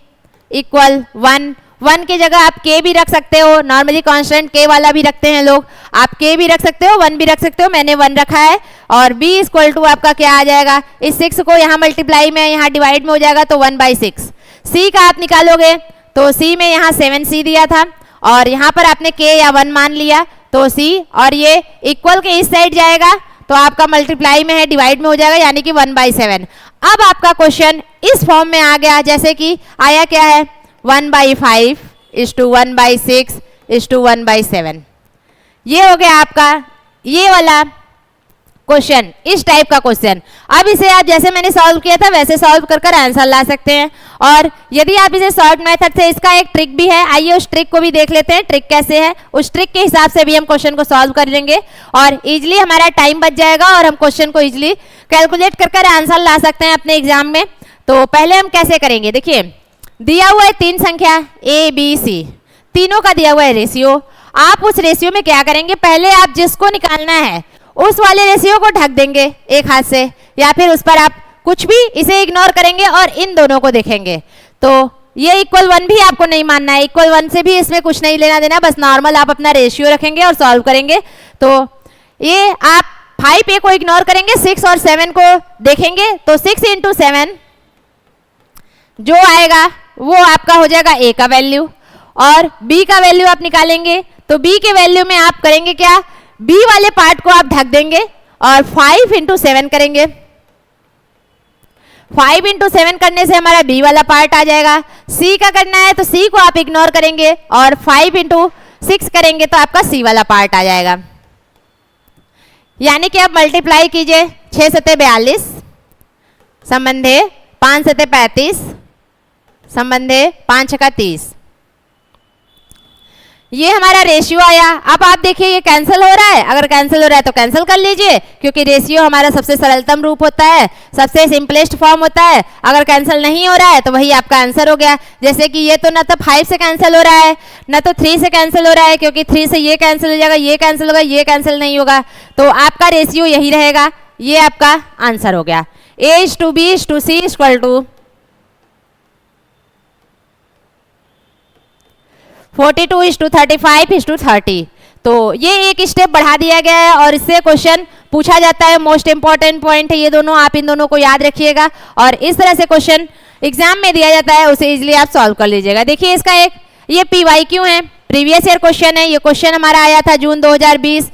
इक्वल 1। 1 की जगह आप k भी रख सकते हो, नॉर्मली कांस्टेंट k वाला भी रखते हैं लोग, आप k भी रख सकते हो, 1 भी रख सकते हो, मैंने 1 रखा है। और b इक्वल टू आपका क्या आ जाएगा, इस 6 को यहाँ मल्टीप्लाई में यहाँ डिवाइड में हो जाएगा तो 1/6। c का आप निकालोगे तो c में यहाँ 7c दिया था और यहाँ पर आपने k या 1 मान लिया तो c, और ये इक्वल के इस साइड जाएगा तो आपका मल्टीप्लाई में है, डिवाइड में हो जाएगा, यानी कि 1/7। अब आपका क्वेश्चन इस फॉर्म में आ गया, जैसे कि आया क्या है, 1/5 इज टू 1/6 इज टू 1/7। ये हो गया आपका ये वाला क्वेश्चन, इस टाइप का क्वेश्चन। अब इसे आप जैसे मैंने सॉल्व किया था वैसे सॉल्व कर आंसर ला सकते हैं। और यदि आप इसे शॉर्ट मेथड से, इसका एक ट्रिक भी है, आइए उस ट्रिक को भी देख लेते हैं, ट्रिक कैसे है, उस ट्रिक के हिसाब से भी हम क्वेश्चन को सॉल्व कर लेंगे और इजिली हमारा टाइम बच जाएगा और हम क्वेश्चन को इजिली कैलकुलेट कर आंसर ला सकते हैं अपने एग्जाम में। तो पहले हम कैसे करेंगे, देखिए दिया हुआ है 3 संख्या a b c, तीनों का दिया हुआ है रेशियो। आप उस रेशियो में क्या करेंगे, पहले आप जिसको निकालना है उस वाले रेशियो को ढक देंगे एक हाथ से, या फिर उस पर आप कुछ भी इसे इग्नोर करेंगे और इन दोनों को देखेंगे। तो ये इक्वल 1 भी आपको नहीं मानना है, इक्वल 1 से भी इसमें कुछ नहीं लेना देना, बस नॉर्मल आप अपना रेशियो रखेंगे और सॉल्व करेंगे। तो ये आप 5a को इग्नोर करेंगे, 6 और 7 को देखेंगे, तो 6 × 7 जो आएगा वो आपका हो जाएगा a का वैल्यू, और b का वैल्यू आप निकालेंगे तो b के वैल्यू में आप करेंगे क्या, b वाले पार्ट को आप ढक देंगे और 5 × 7 करेंगे। 5 × 7 करने से हमारा b वाला पार्ट आ जाएगा। c का करना है तो c को आप इग्नोर करेंगे और 5 × 6 करेंगे तो आपका c वाला पार्ट आ जाएगा। यानी कि आप मल्टीप्लाई कीजिए, 6 × 7 = 42, संबंधे 5 × 7 = 35, संबंधे 5 × 30। ये हमारा रेशियो आया। अब आप देखिए ये कैंसिल हो रहा है, अगर कैंसिल हो रहा है तो कैंसिल कर लीजिए, क्योंकि रेशियो हमारा सबसे सरलतम रूप होता है, सबसे सिंपलेस्ट फॉर्म होता है। अगर कैंसिल नहीं हो रहा है तो वही आपका आंसर हो गया। जैसे कि ये तो ना तो 5 से कैंसिल हो रहा है ना तो 3 से कैंसिल हो रहा है, क्योंकि 3 से ये कैंसिल हो जाएगा, ये कैंसिल होगा, ये कैंसिल नहीं होगा, तो आपका रेशियो यही रहेगा। ये आपका आंसर हो गया। a/b/c = 42:35:30। तो ये एक स्टेप बढ़ा दिया गया है और इससे क्वेश्चन पूछा जाता है। मोस्ट इंपॉर्टेंट पॉइंट है ये दोनों, आप इन दोनों को याद रखिएगा और इस तरह से क्वेश्चन एग्जाम में दिया जाता है, उसे इजीली आप सॉल्व कर लीजिएगा। देखिए इसका एक ये PYQ है, प्रीवियस ईयर क्वेश्चन है। ये क्वेश्चन हमारा आया था जून 2020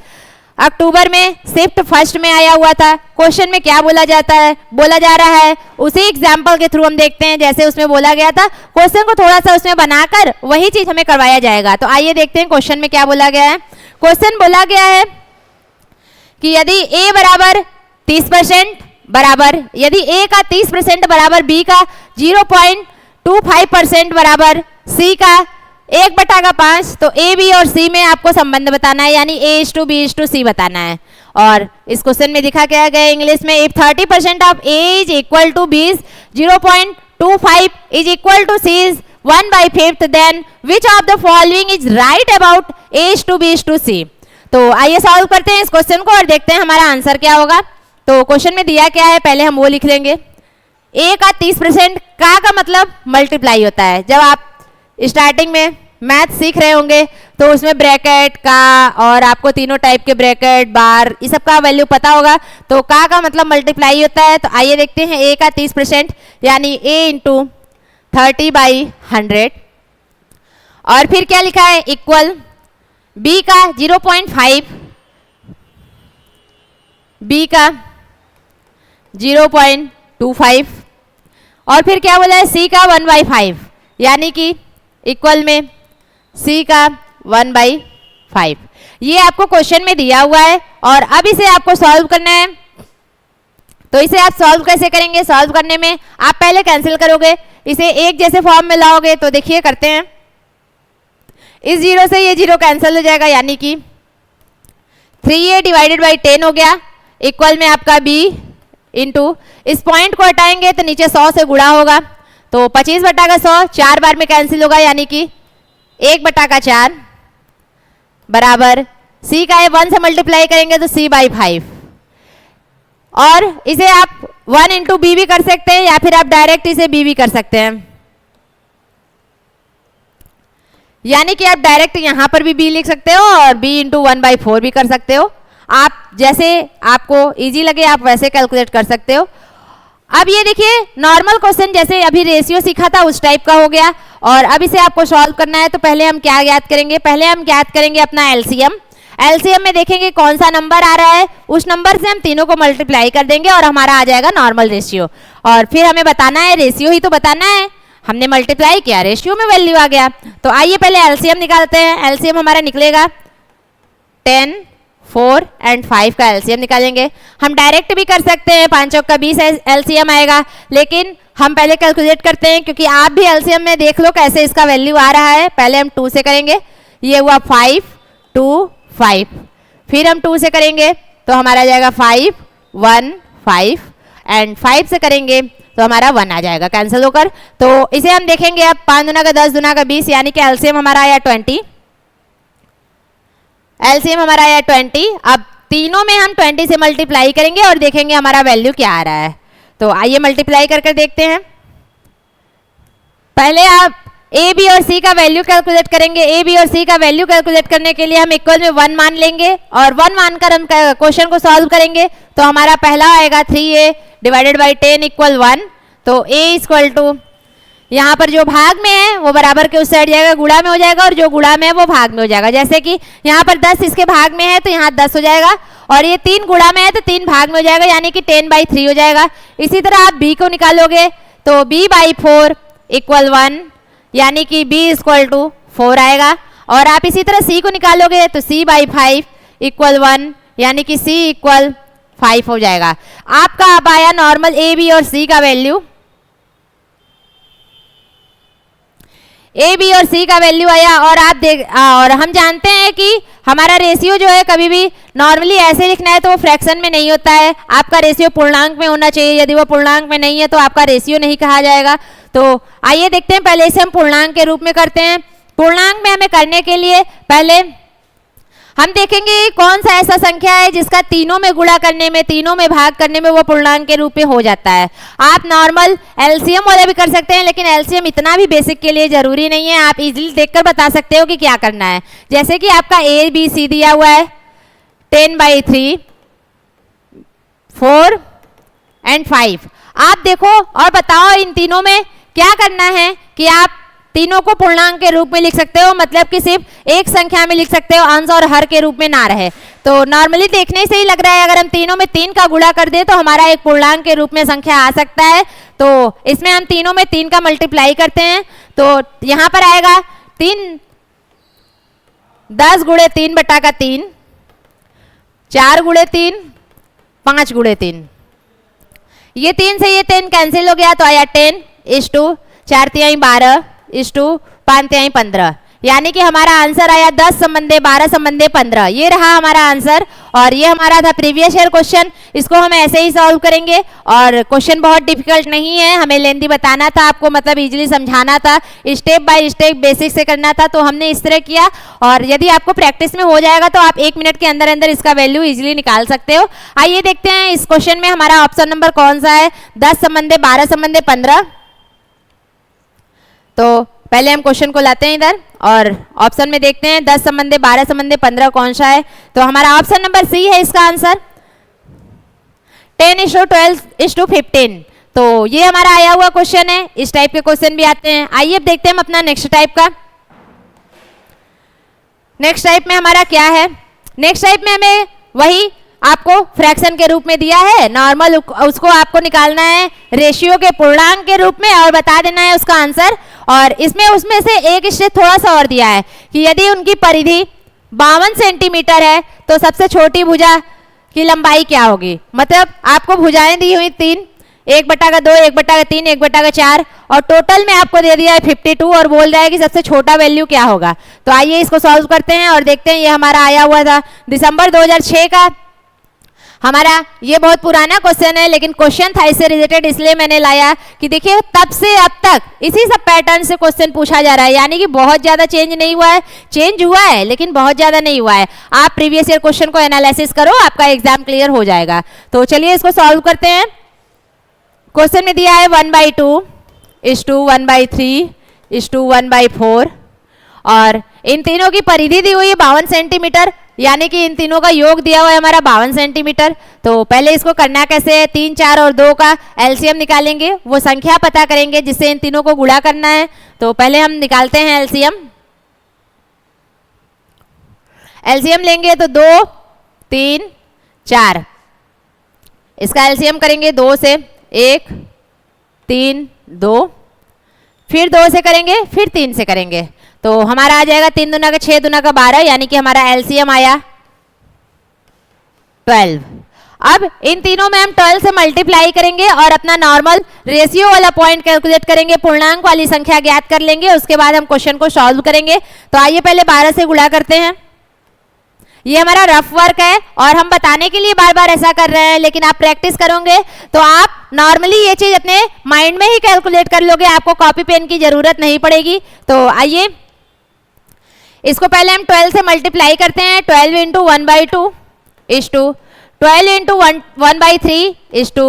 अक्टूबर में, शिफ्ट फर्स्ट में आया हुआ था। क्वेश्चन में क्या बोला जा रहा है उसी एग्जाम्पल के थ्रू हम देखते हैं, जैसे उसमें बोला गया था। क्वेश्चन को थोड़ा सा उसमें बनाकर वही चीज हमें करवाया जाएगा। तो आइए देखते हैं क्वेश्चन में क्या बोला गया है। क्वेश्चन बोला गया है कि यदि a बराबर 30% बराबर, यदि a का 30% बराबर b का 0.25% बराबर c का 1/5, तो a b और c में आपको संबंध बताना है, यानी a/b/c बताना है। और इस क्वेश्चन में दिखा क्या गया इंग्लिश में, if 30% of a is equal to b 0.25 is equal to c is 1/5, then which of the following is right about a/b/c। तो आइए सॉल्व करते हैं इस क्वेश्चन को और देखते हैं हमारा आंसर क्या होगा। तो क्वेश्चन में दिया क्या है, पहले हम वो लिख लेंगे। a का 30% का मतलब मल्टीप्लाई होता है। जब आप स्टार्टिंग में मैथ सीख रहे होंगे तो उसमें ब्रैकेट का और आपको तीनों टाइप के ब्रैकेट बार ये सब का वैल्यू पता होगा। तो का मतलब मल्टीप्लाई होता है। तो आइए देखते हैं a का 30% यानी a × 30/100, और फिर क्या लिखा है इक्वल b का 0.5, b का 0.25, और फिर क्या बोला है c का 1/5, यानी कि इक्वल में c का 1/5। ये आपको क्वेश्चन में दिया हुआ है और अब इसे आपको सॉल्व करना है। तो इसे आप सॉल्व कैसे करेंगे, सॉल्व करने में आप पहले कैंसिल करोगे, इसे एक जैसे फॉर्म में लाओगे। तो देखिए करते हैं, इस 0 से ये 0 कैंसिल हो जाएगा, यानी कि 3a / 10 हो गया, इक्वल में आपका b इंटू इस पॉइंट को हटाएंगे तो नीचे 100 से गुणा होगा, तो 25/100 4 बार में कैंसिल होगा, यानी कि 1/4 बराबर c का 1 से मल्टीप्लाई करेंगे तो c/5, और इसे आप 1 इंटू बी भी कर सकते हैं या फिर आप डायरेक्ट इसे b भी कर सकते हैं, यानी कि आप डायरेक्ट यहां पर भी b लिख सकते हो और b इंटू 1/4 भी कर सकते हो। आप जैसे आपको इजी लगे आप वैसे कैलकुलेट कर सकते हो। अब ये देखिए नॉर्मल क्वेश्चन जैसे अभी रेशियो सीखा था उस टाइप का हो गया, और अब इसे आपको सॉल्व करना है तो पहले हम क्या ज्ञात करेंगे, पहले हम ज्ञात करेंगे अपना एलसीएम। एलसीएम में देखेंगे कौन सा नंबर आ रहा है, उस नंबर से हम तीनों को मल्टीप्लाई कर देंगे और हमारा आ जाएगा नॉर्मल रेशियो, और फिर हमें बताना है रेशियो ही तो बताना है, हमने मल्टीप्लाई किया रेशियो में वैल्यू आ गया। तो आइए पहले एलसीएम निकालते हैं। एलसीएम हमारा निकलेगा 10, 4 एंड 5 का एलसीएम निकालेंगे। हम डायरेक्ट भी कर सकते हैं, 5 चौक का 20 एलसीएम आएगा, लेकिन हम पहले कैलकुलेट करते हैं क्योंकि आप भी एलसीएम में देख लो कैसे इसका वैल्यू आ रहा है। पहले हम 2 से करेंगे, ये हुआ 5, 2, 5, फिर हम 2 से करेंगे तो हमारा आ जाएगा 5, 1, 5 एंड 5 से करेंगे तो हमारा 1 आ जाएगा कैंसिल होकर। तो इसे हम देखेंगे अब 5 दूना का 10, दूना का 20, यानी कि एलसीएम हमारा आया 20। एलसीएम हमारा आया 20। अब तीनों में हम 20 से मल्टीप्लाई करेंगे और देखेंगे हमारा वैल्यू क्या आ रहा है। तो आइए मल्टीप्लाई करके देखते हैं। पहले आप ए बी और सी का वैल्यू कैलकुलेट करेंगे। ए बी और सी का वैल्यू कैलकुलेट करने के लिए हम इक्वल में 1 मान लेंगे और 1 मानकर हम क्वेश्चन को सॉल्व करेंगे। तो हमारा पहला आएगा 3a डिवाइडेड बाई 10 इक्वल 1। तो a इक्वल टू यहाँ पर जो भाग में है वो बराबर के उस साइड जाएगा, गुणा में हो जाएगा, और जो गुणा में है वो भाग में हो जाएगा। जैसे कि यहाँ पर 10 इसके भाग में है तो यहाँ 10 हो जाएगा, और ये 3 गुणा में है तो 3 भाग में हो जाएगा, यानी कि 10/3 हो जाएगा। इसी तरह आप b को निकालोगे तो b/4 इक्वल 1, यानी कि b इक्वल टू 4 आएगा। और आप इसी तरह c को निकालोगे तो c/5 इक्वल 1, यानी कि c इक्वल 5 हो जाएगा। आपका अब आया नॉर्मल a b और c का वैल्यू। ए बी और सी का वैल्यू आया, और आप और हम जानते हैं कि हमारा रेशियो जो है कभी भी नॉर्मली ऐसे लिखना है तो वो फ्रैक्शन में नहीं होता है, आपका रेशियो पूर्णांक में होना चाहिए। यदि वो पूर्णांक में नहीं है तो आपका रेशियो नहीं कहा जाएगा। तो आइए देखते हैं, पहले इसे हम पूर्णांक के रूप में करते हैं। पूर्णांक में हमें करने के लिए पहले हम देखेंगे कौन सा ऐसा संख्या है जिसका तीनों में गुणा करने में, तीनों में भाग करने में वो पूर्णांक के रूप में हो जाता है। आप नॉर्मल एलसीएम वाले भी कर सकते हैं, लेकिन एलसीएम इतना भी बेसिक के लिए जरूरी नहीं है। आप इजीली देखकर बता सकते हो कि क्या करना है। जैसे कि आपका ए बी सी दिया हुआ है 10/3, 4 एंड 5। आप देखो और बताओ इन तीनों में क्या करना है कि आप तीनों को पूर्णांक के रूप में लिख सकते हो, मतलब कि सिर्फ एक संख्या में लिख सकते हो, अंश और हर के रूप में ना रहे। तो नॉर्मली देखने से ही लग रहा है अगर हम तीनों में 3 का गुणा कर दे तो हमारा एक पूर्णांक के रूप में संख्या आ सकता है। तो इसमें हम तीनों में 3 का मल्टीप्लाई करते हैं तो यहाँ पर आएगा 3 10 गुणे 3/3, 4 गुणे 3, 5 गुणे 3। ये 3 से ये 10 कैंसिल हो गया तो आया 10:4 × 12 = 5 × 15, यानी कि हमारा आंसर आया 10 संबंधे 12 संबंधे 15। ये रहा हमारा आंसर, और ये हमारा था प्रीवियस ईयर क्वेश्चन। इसको हम ऐसे ही सॉल्व करेंगे, और क्वेश्चन बहुत डिफिकल्ट नहीं है, हमें लेंथी बताना था आपको, मतलब इजीली समझाना था, स्टेप बाय स्टेप बेसिक से करना था, तो हमने इस तरह किया। और यदि आपको प्रैक्टिस में हो जाएगा तो आप 1 मिनट के अंदर अंदर इसका वैल्यू इजीली निकाल सकते हो। आइए देखते हैं इस क्वेश्चन में हमारा ऑप्शन नंबर कौन सा है, 10 संबंधे 12 संबंधे 15। तो पहले हम क्वेश्चन को लाते हैं इधर और ऑप्शन में देखते हैं 10 संबंधे 12 संबंधे 15 कौन सा है। तो हमारा ऑप्शन नंबर सी है इसका आंसर, 10:12:15। तो ये हमारा आया हुआ क्वेश्चन है। इस टाइप के क्वेश्चन भी आते हैं। आइए अब देखते हैं हम अपना नेक्स्ट टाइप का। नेक्स्ट टाइप में हमारा क्या है, नेक्स्ट टाइप में हमें वही आपको फ्रैक्शन के रूप में दिया है, नॉर्मल उसको आपको निकालना है रेशियो के पूर्णांक के रूप में और बता देना है उसका आंसर। और इसमें उसमें से एक स्टेप थोड़ा सा और दिया है कि यदि उनकी परिधि 52 सेंटीमीटर है तो सबसे छोटी भुजा की लंबाई क्या होगी। मतलब आपको भुजाएं दी हुई 3, 1/2, 1/3, 1/4, और टोटल में आपको दे दिया है 52 और बोल रहा है कि सबसे छोटा वैल्यू क्या होगा। तो आइए इसको सॉल्व करते हैं और देखते हैं। ये हमारा आया हुआ था दिसंबर 2006 का। हमारा ये बहुत पुराना क्वेश्चन है, लेकिन क्वेश्चन था इससे रिलेटेड, इसलिए मैंने लाया कि देखिए तब से अब तक इसी सब पैटर्न से क्वेश्चन पूछा जा रहा है, यानी कि बहुत ज़्यादा चेंज नहीं हुआ है, चेंज हुआ है लेकिन बहुत ज़्यादा नहीं हुआ है। आप प्रीवियस ईयर क्वेश्चन को एनालिसिस करो, आपका एग्जाम क्लियर हो जाएगा। तो चलिए इसको सॉल्व करते हैं। क्वेश्चन में दिया है 1/2 1/3 1/4 और इन तीनों की परिधि दी हुई है 52 सेंटीमीटर, यानी कि इन तीनों का योग दिया हुआ है हमारा 52 सेंटीमीटर। तो पहले इसको करना कैसे है, 3, 4 और 2 का एलसीएम निकालेंगे, वो संख्या पता करेंगे जिससे इन तीनों को गुणा करना है। तो पहले हम निकालते हैं एलसीएम। एलसीएम लेंगे तो 2, 3, 4, इसका एलसीएम करेंगे 2 से 1, 3, 2, फिर 2 से करेंगे, फिर 3 से करेंगे, तो हमारा आ जाएगा 3 दूना का 6 दूना का 12, यानी कि हमारा एलसीएम आया 12। अब इन तीनों में हम 12 से मल्टीप्लाई करेंगे और अपना नॉर्मल रेशियो वाला पॉइंट कैलकुलेट करेंगे, पूर्णांक वाली संख्या ज्ञात कर लेंगे, उसके बाद हम क्वेश्चन को सॉल्व करेंगे। तो आइए पहले 12 से गुणा करते हैं। ये हमारा रफ वर्क है और हम बताने के लिए बार बार ऐसा कर रहे हैं, लेकिन आप प्रैक्टिस करोगे तो आप नॉर्मली ये चीज अपने माइंड में ही कैलकुलेट कर लोगे, आपको कॉपी पेन की जरूरत नहीं पड़ेगी। तो आइए इसको पहले हम 12 से मल्टीप्लाई करते हैं। 12 into 1/2 is to 12 into 1/3 is to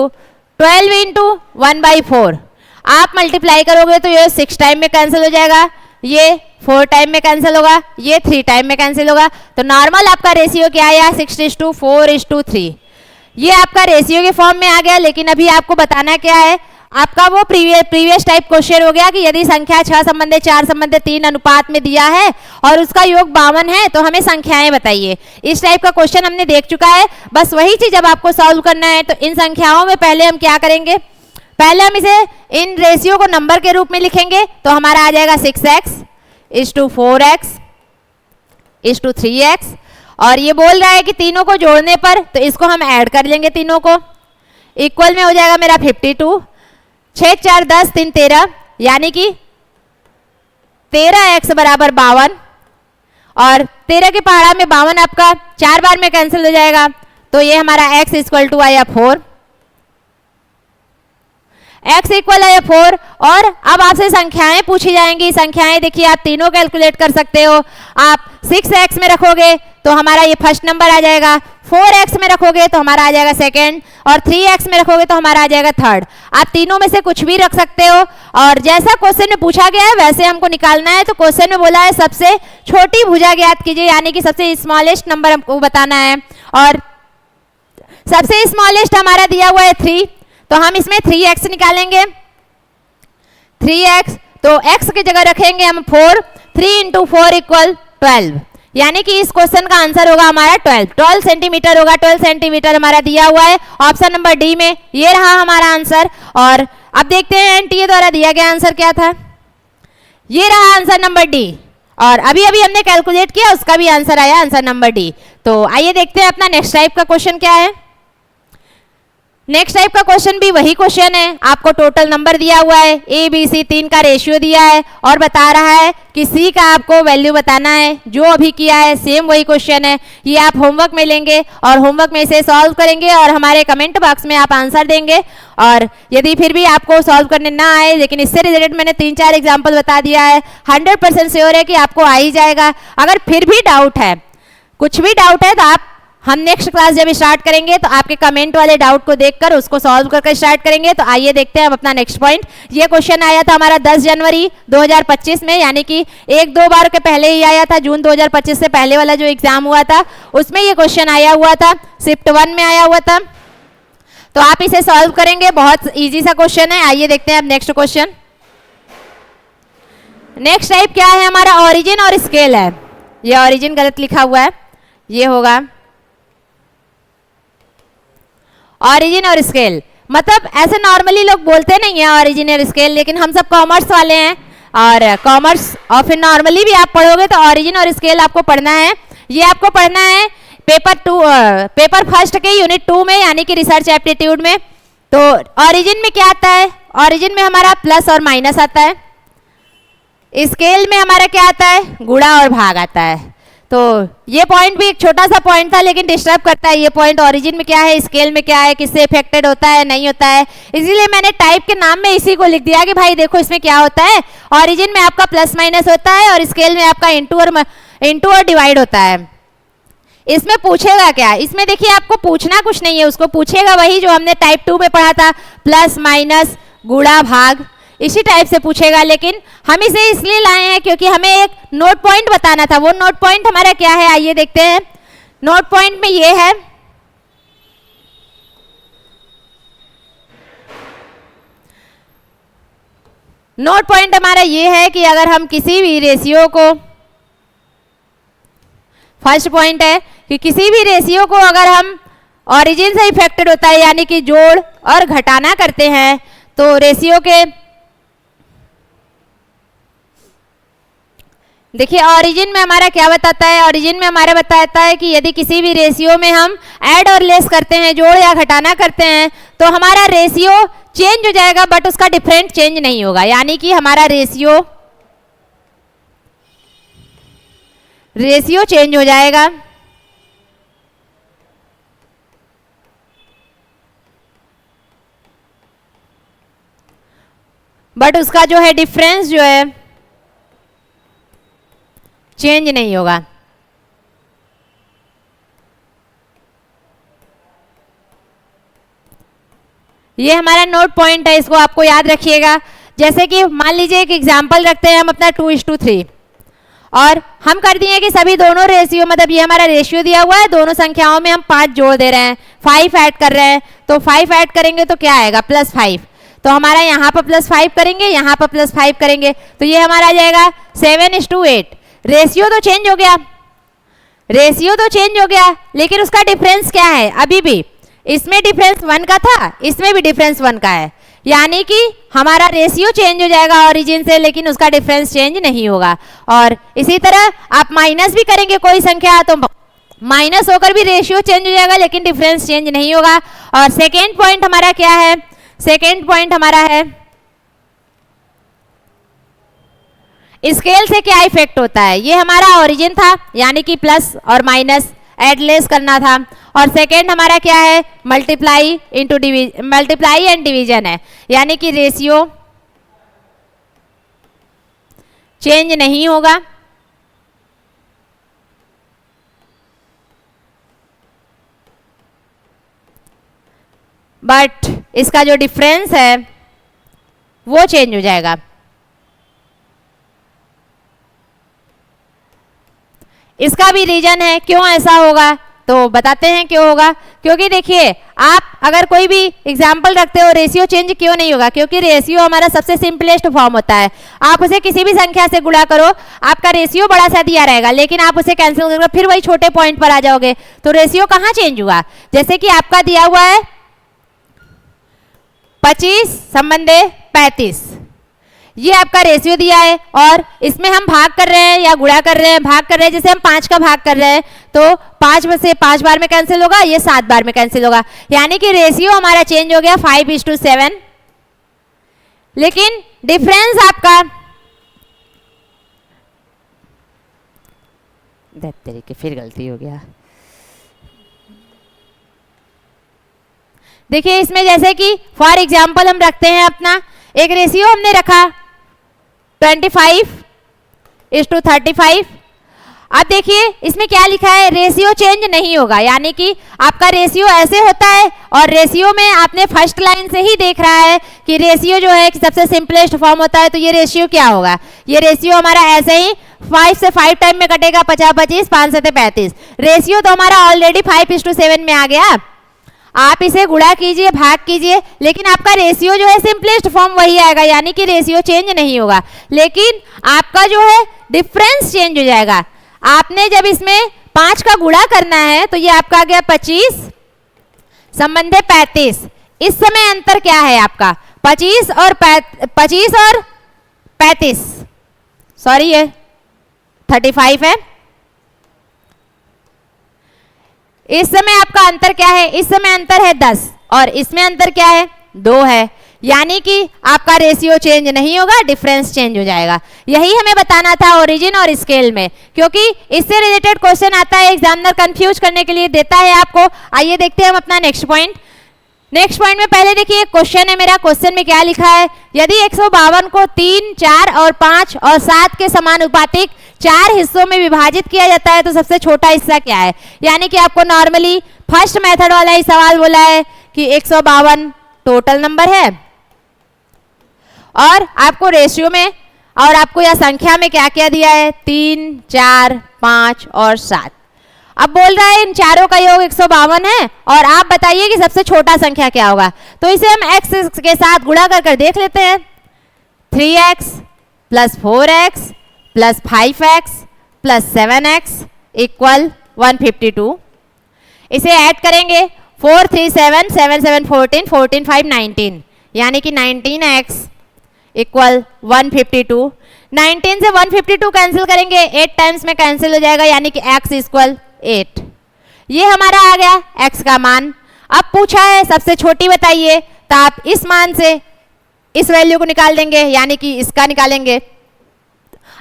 12 into 1/4। आप मल्टीप्लाई करोगे तो ये 6 टाइम में कैंसिल हो जाएगा, ये 4 टाइम में कैंसिल होगा, ये 3 टाइम में कैंसिल होगा। तो नॉर्मल आपका रेशियो क्या आया, 6:4:3। ये आपका रेशियो के फॉर्म में आ गया। लेकिन अभी आपको बताना क्या है, आपका वो प्रीवियस टाइप क्वेश्चन हो गया कि यदि संख्या 6 संबंधित 4 संबंधित 3 अनुपात में दिया है और उसका योग 52 है तो हमें संख्याएं बताइए। इस टाइप का क्वेश्चन हमने देख चुका है। बस वही चीज अब आपको सॉल्व करना है। तो इन संख्याओं में पहले हम क्या करेंगे, पहले हम इसे इन रेशियो को नंबर के रूप में लिखेंगे। तो हमारा आ जाएगा 6x is to 4x is to 3x। और ये बोल रहा है कि तीनों को जोड़ने पर, तो इसको हम ऐड कर लेंगे, तीनों को इक्वल में हो जाएगा मेरा 52। 6, 4, 10, 3, 13, यानी कि 13x बराबर 52। और 13 के पहाड़ा में 52 आपका 4 बार में कैंसिल हो जाएगा, तो ये हमारा x इक्वल टू आया 4। x इक्वल है 4। और अब आपसे संख्याएं पूछी जाएंगी। संख्याएं देखिए आप तीनों कैलकुलेट कर सकते हो। आप 6x में रखोगे तो हमारा ये फर्स्ट नंबर आ जाएगा, 4x में रखोगे तो हमारा आ जाएगा सेकंड, और 3x में रखोगे तो हमारा आ जाएगा थर्ड। आप तीनों में से कुछ भी रख सकते हो। और जैसा क्वेश्चन में पूछा गया है वैसे हमको निकालना है। तो क्वेश्चन में बोला है सबसे छोटी भुजा ज्ञात कीजिए, यानी कि सबसे स्मॉलेस्ट नंबर हमको बताना है। और सबसे स्मॉलेस्ट हमारा दिया हुआ है 3, तो हम इसमें 3x निकालेंगे। 3x, तो x की जगह रखेंगे हम 4। 3 इंटू 4 इक्वल 12, यानी कि इस क्वेश्चन का आंसर होगा हमारा 12 सेंटीमीटर होगा। 12 सेंटीमीटर हमारा दिया हुआ है ऑप्शन नंबर डी में। ये रहा हमारा आंसर। और अब देखते हैं एनटीए द्वारा दिया गया आंसर क्या था। ये रहा आंसर नंबर डी। और अभी अभी हमने कैलकुलेट किया, उसका भी आंसर आया आंसर नंबर डी। तो आइए देखते हैं अपना नेक्स्ट टाइप का क्वेश्चन क्या है। नेक्स्ट टाइप का क्वेश्चन भी वही क्वेश्चन है। आपको टोटल नंबर दिया हुआ है, ए बी सी 3 का रेशियो दिया है और बता रहा है कि सी का आपको वैल्यू बताना है। जो अभी किया है सेम वही क्वेश्चन है। ये आप होमवर्क में लेंगे और होमवर्क में इसे सॉल्व करेंगे और हमारे कमेंट बॉक्स में आप आंसर देंगे। और यदि फिर भी आपको सॉल्व करने ना आए, लेकिन इससे रिलेटेड मैंने 3-4 एग्जाम्पल बता दिया है, 100% श्योर है कि आपको आ ही जाएगा। अगर फिर भी डाउट है, कुछ भी डाउट है, तो आप हम नेक्स्ट क्लास जब स्टार्ट करेंगे तो आपके कमेंट वाले डाउट को देखकर उसको सॉल्व करके स्टार्ट करेंगे। तो आइए देखते हैं हम अपना नेक्स्ट पॉइंट। ये क्वेश्चन आया था हमारा 10 जनवरी 2025 में, यानी कि 1-2 बार के पहले ही आया था। जून 2025 से पहले वाला जो एग्जाम हुआ था उसमें ये क्वेश्चन आया हुआ था, शिफ्ट 1 में आया हुआ था। तो आप इसे सॉल्व करेंगे, बहुत ईजी सा क्वेश्चन है। आइए देखते हैं अब नेक्स्ट क्वेश्चन। नेक्स्ट टाइप क्या है हमारा, ऑरिजिन और स्केल है। ये ऑरिजिन गलत लिखा हुआ है, ये होगा ऑरिजिन और स्केल। मतलब ऐसे नॉर्मली लोग बोलते नहीं है ऑरिजिन और स्केल, लेकिन हम सब कॉमर्स वाले हैं और कॉमर्स और फिर नॉर्मली भी आप पढ़ोगे तो ऑरिजिन और स्केल आपको पढ़ना है। ये आपको पढ़ना है पेपर फर्स्ट के यूनिट 2 में, यानी कि रिसर्च एप्टीट्यूड में। तो ऑरिजिन में क्या आता है, ऑरिजिन में हमारा प्लस और माइनस आता है। स्केल में हमारा क्या आता है, गुणा और भाग आता है। तो ये पॉइंट भी एक छोटा सा पॉइंट था लेकिन डिस्टर्ब करता है। ये पॉइंट ओरिजिन में क्या है, स्केल में क्या है, किससे इफेक्टेड होता है, नहीं होता है, इसीलिए मैंने टाइप के नाम में इसी को लिख दिया कि भाई देखो इसमें क्या होता है, ओरिजिन में आपका प्लस माइनस होता है और स्केल में आपका इंटू और डिवाइड होता है। इसमें पूछेगा क्या, इसमें देखिए आपको पूछना कुछ नहीं है, उसको पूछेगा वही जो हमने टाइप 2 में पढ़ा था, प्लस माइनस गुणा भाग, इसी टाइप से पूछेगा। लेकिन हम इसे इसलिए लाए हैं क्योंकि हमें एक नोट पॉइंट बताना था। वो नोट पॉइंट हमारा क्या है, आइए देखते हैं। नोट पॉइंट में ये है, नोट पॉइंट हमारा ये है कि अगर हम किसी भी रेशियो को, फर्स्ट पॉइंट है कि किसी भी रेशियो को अगर हम ओरिजिन से इफेक्टेड होता है यानी कि जोड़ और घटाना करते हैं तो रेशियो के, देखिए ओरिजिन में हमारा क्या बताता है, ओरिजिन में हमारा बताता है कि यदि किसी भी रेशियो में हम ऐड और लेस करते हैं, जोड़ या घटाना करते हैं, तो हमारा रेशियो चेंज हो जाएगा बट उसका डिफरेंट चेंज नहीं होगा। यानी कि हमारा रेशियो चेंज हो जाएगा बट उसका जो है डिफरेंस जो है चेंज नहीं होगा। ये हमारा नोट पॉइंट है, इसको आपको याद रखिएगा। जैसे कि मान लीजिए एक एग्जांपल रखते हैं हम अपना 2:3 और हम कर दिए कि सभी दोनों रेशियो, मतलब ये हमारा रेशियो दिया हुआ है, दोनों संख्याओं में हम 5 जोड़ दे रहे हैं, 5 ऐड कर रहे हैं, तो 5 ऐड करेंगे तो क्या आएगा, +5। तो हमारा यहाँ पर +5 करेंगे, यहाँ पर +5 करेंगे, तो ये हमारा आ जाएगा 7:8। रेशियो तो चेंज हो गया, रेशियो तो चेंज हो गया, लेकिन उसका डिफरेंस क्या है, अभी भी इसमें डिफरेंस 1 का था, इसमें भी डिफरेंस 1 का है। यानी कि हमारा रेशियो चेंज हो जाएगा ओरिजिन से, लेकिन उसका डिफरेंस चेंज नहीं होगा। और इसी तरह आप माइनस भी करेंगे कोई संख्या तो माइनस होकर भी रेशियो चेंज हो जाएगा लेकिन डिफरेंस चेंज नहीं होगा। और सेकेंड पॉइंट हमारा क्या है, सेकेंड पॉइंट हमारा है स्केल से क्या इफेक्ट होता है। ये हमारा ओरिजिन था यानी कि प्लस और माइनस ऐड लेस करना था, और सेकेंड हमारा क्या है, मल्टीप्लाई एंड डिवीजन है, यानी कि रेशियो चेंज नहीं होगा बट इसका जो डिफरेंस है वो चेंज हो जाएगा। इसका भी रीजन है क्यों ऐसा होगा, तो बताते हैं क्यों होगा। क्योंकि देखिए आप अगर कोई भी एग्जाम्पल रखते हो, रेशियो चेंज क्यों नहीं होगा, क्योंकि रेशियो हमारा सबसे सिंपलेस्ट फॉर्म होता है। आप उसे किसी भी संख्या से गुणा करो, आपका रेशियो बड़ा सा दिया रहेगा, लेकिन आप उसे कैंसिल करके फिर वही छोटे पॉइंट पर आ जाओगे, तो रेशियो कहाँ चेंज हुआ। जैसे कि आपका दिया हुआ है 25 संबंधे 35, ये आपका रेशियो दिया है और इसमें हम भाग कर रहे हैं या गुणा कर रहे हैं, भाग कर रहे हैं। जैसे हम 5 का भाग कर रहे हैं तो 5 में से 5 बार में कैंसिल होगा, ये 7 बार में कैंसिल होगा, यानी कि रेशियो हमारा चेंज हो गया 5:7। लेकिन डिफरेंस आपका तरीके फिर गलती हो गया। देखिए इसमें जैसे कि फॉर एग्जाम्पल हम रखते हैं अपना एक रेशियो हमने रखा 25:35। अब देखिए इसमें क्या लिखा है, रेशियो चेंज नहीं होगा, यानी कि आपका रेशियो ऐसे होता है और रेशियो में आपने फर्स्ट लाइन से ही देख रहा है कि रेशियो जो है कि सबसे सिंपलेस्ट फॉर्म होता है। तो ये रेशियो क्या होगा, ये रेशियो हमारा ऐसे ही 5 से 5 टाइम में कटेगा, 50-25, 5 से 35। रेशियो तो हमारा ऑलरेडी 5:7 में आ गया। आप इसे गुणा कीजिए, भाग कीजिए, लेकिन आपका रेशियो जो है सिंपलेस्ट फॉर्म वही आएगा, यानी कि रेशियो चेंज नहीं होगा, लेकिन आपका जो है डिफरेंस चेंज हो जाएगा। आपने जब इसमें 5 का गुणा करना है तो ये आपका आ गया 25 संबंधे 35। इस समय अंतर क्या है आपका, 25 और 35, सॉरी ये 35 है। इस समय आपका अंतर क्या है, इस समय अंतर है 10 और इसमें अंतर क्या है 2 है, यानी कि आपका रेशियो चेंज नहीं होगा, डिफरेंस चेंज हो जाएगा। यही हमें बताना था ओरिजिन और स्केल में, क्योंकि इससे रिलेटेड क्वेश्चन आता है, एग्जामिनर कंफ्यूज करने के लिए देता है आपको। आइए देखते हैं हम अपना नेक्स्ट पॉइंट। नेक्स्ट पॉइंट में पहले देखिए क्वेश्चन है मेरा। क्वेश्चन में क्या लिखा है, यदि 152 को 3, 4 और 5 और 7 के समानुपातिक 4 हिस्सों में विभाजित किया जाता है तो सबसे छोटा हिस्सा क्या है। यानी कि आपको नॉर्मली फर्स्ट मेथड वाला ही सवाल बोला है कि 152 टोटल नंबर है और आपको रेशियो में और आपको यह संख्या में क्या क्या दिया है, 3, 4, 5 और 7। अब बोल रहा है इन चारों का योग 152 है और आप बताइए कि सबसे छोटा संख्या क्या होगा। तो इसे हम x के साथ गुणा कर देख लेते हैं। 3x + 4x + 5x + 7x = 152। इसे ऐड करेंगे 4, 3, 7, 7, 7, 14, 14, 5, 19, यानी कि 19x = 152। 19 से 152 कैंसिल करेंगे, 8 टाइम्स में कैंसिल हो जाएगा, यानी कि x = 8। ये हमारा आ गया x का मान। अब पूछा है सबसे छोटी बताइए, तो आप इस मान से इस वैल्यू को निकाल देंगे, यानी कि इसका निकालेंगे।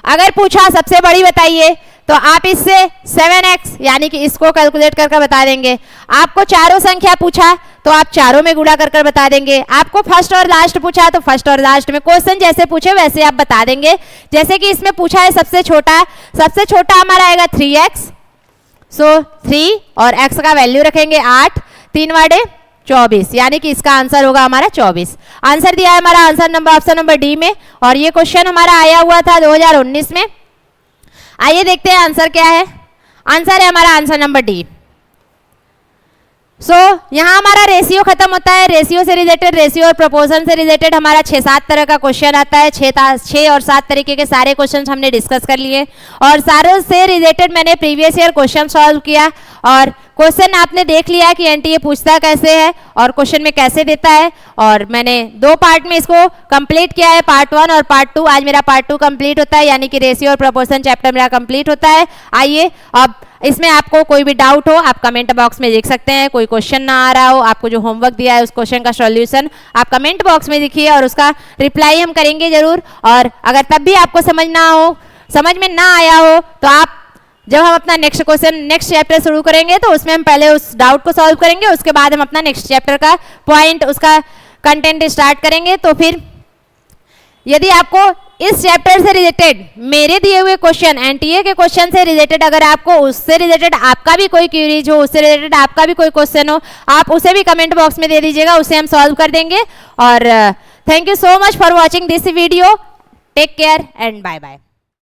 अगर पूछा सबसे बड़ी बताइए तो आप इससे 7x यानी कि इसको कैलकुलेट करके बता देंगे। आपको चारों संख्या पूछा तो आप चारों में गुणा कर बता देंगे। आपको फर्स्ट और लास्ट पूछा तो फर्स्ट और लास्ट में, क्वेश्चन जैसे पूछे वैसे आप बता देंगे। जैसे कि इसमें पूछा है सबसे छोटा हमारा आएगा 3x। सो 3 और x का वैल्यू रखेंगे 8, 3 वाड़े 24, यानी कि इसका आंसर होगा हमारा 24। आंसर दिया है हमारा answer number option number D में, और ये क्वेश्चन हमारा आया हुआ था 2019 में। आइए देखते हैं आंसर क्या है। आंसर है हमारा आंसर नंबर डी। यहाँ हमारा रेशियो खत्म होता है। रेशियो से रिलेटेड, रेशियो और प्रोपोर्शन से रिलेटेड हमारा 6-7 तरह का क्वेश्चन आता है। 6 और 7 तरीके के सारे क्वेश्चन हमने डिस्कस कर लिए और सारों से रिलेटेड मैंने प्रीवियस ईयर क्वेश्चन सॉल्व किया और क्वेश्चन आपने देख लिया कि एनटीए पूछता कैसे है और क्वेश्चन में कैसे देता है। और मैंने 2 पार्ट में इसको कंप्लीट किया है, पार्ट 1 और पार्ट 2। आज मेरा पार्ट 2 कंप्लीट होता है, यानी कि रेशियो और प्रोपोर्शन चैप्टर मेरा कंप्लीट होता है। आइए अब इसमें आपको कोई भी डाउट हो आप कमेंट बॉक्स में लिख सकते हैं। कोई क्वेश्चन ना आ रहा हो, आपको जो होमवर्क दिया है उस क्वेश्चन का सॉल्यूशन आप कमेंट बॉक्स में लिखिए और उसका रिप्लाई हम करेंगे जरूर। और अगर तब भी आपको समझ में ना आया हो तो आप जब हम अपना नेक्स्ट चैप्टर शुरू करेंगे तो उसमें हम पहले उस डाउट को सॉल्व करेंगे, उसके बाद हम अपना नेक्स्ट चैप्टर का पॉइंट, उसका कंटेंट स्टार्ट करेंगे। तो फिर यदि आपको इस चैप्टर से रिलेटेड मेरे दिए हुए क्वेश्चन, एनटीए के क्वेश्चन से रिलेटेड, अगर आपको उससे रिलेटेड आपका भी कोई क्यूरीज हो, उससे रिलेटेड आपका भी कोई क्वेश्चन हो, आप उसे भी कमेंट बॉक्स में दे दीजिएगा, उसे हम सॉल्व कर देंगे। और thank you so much for watching this video. Take care and bye bye.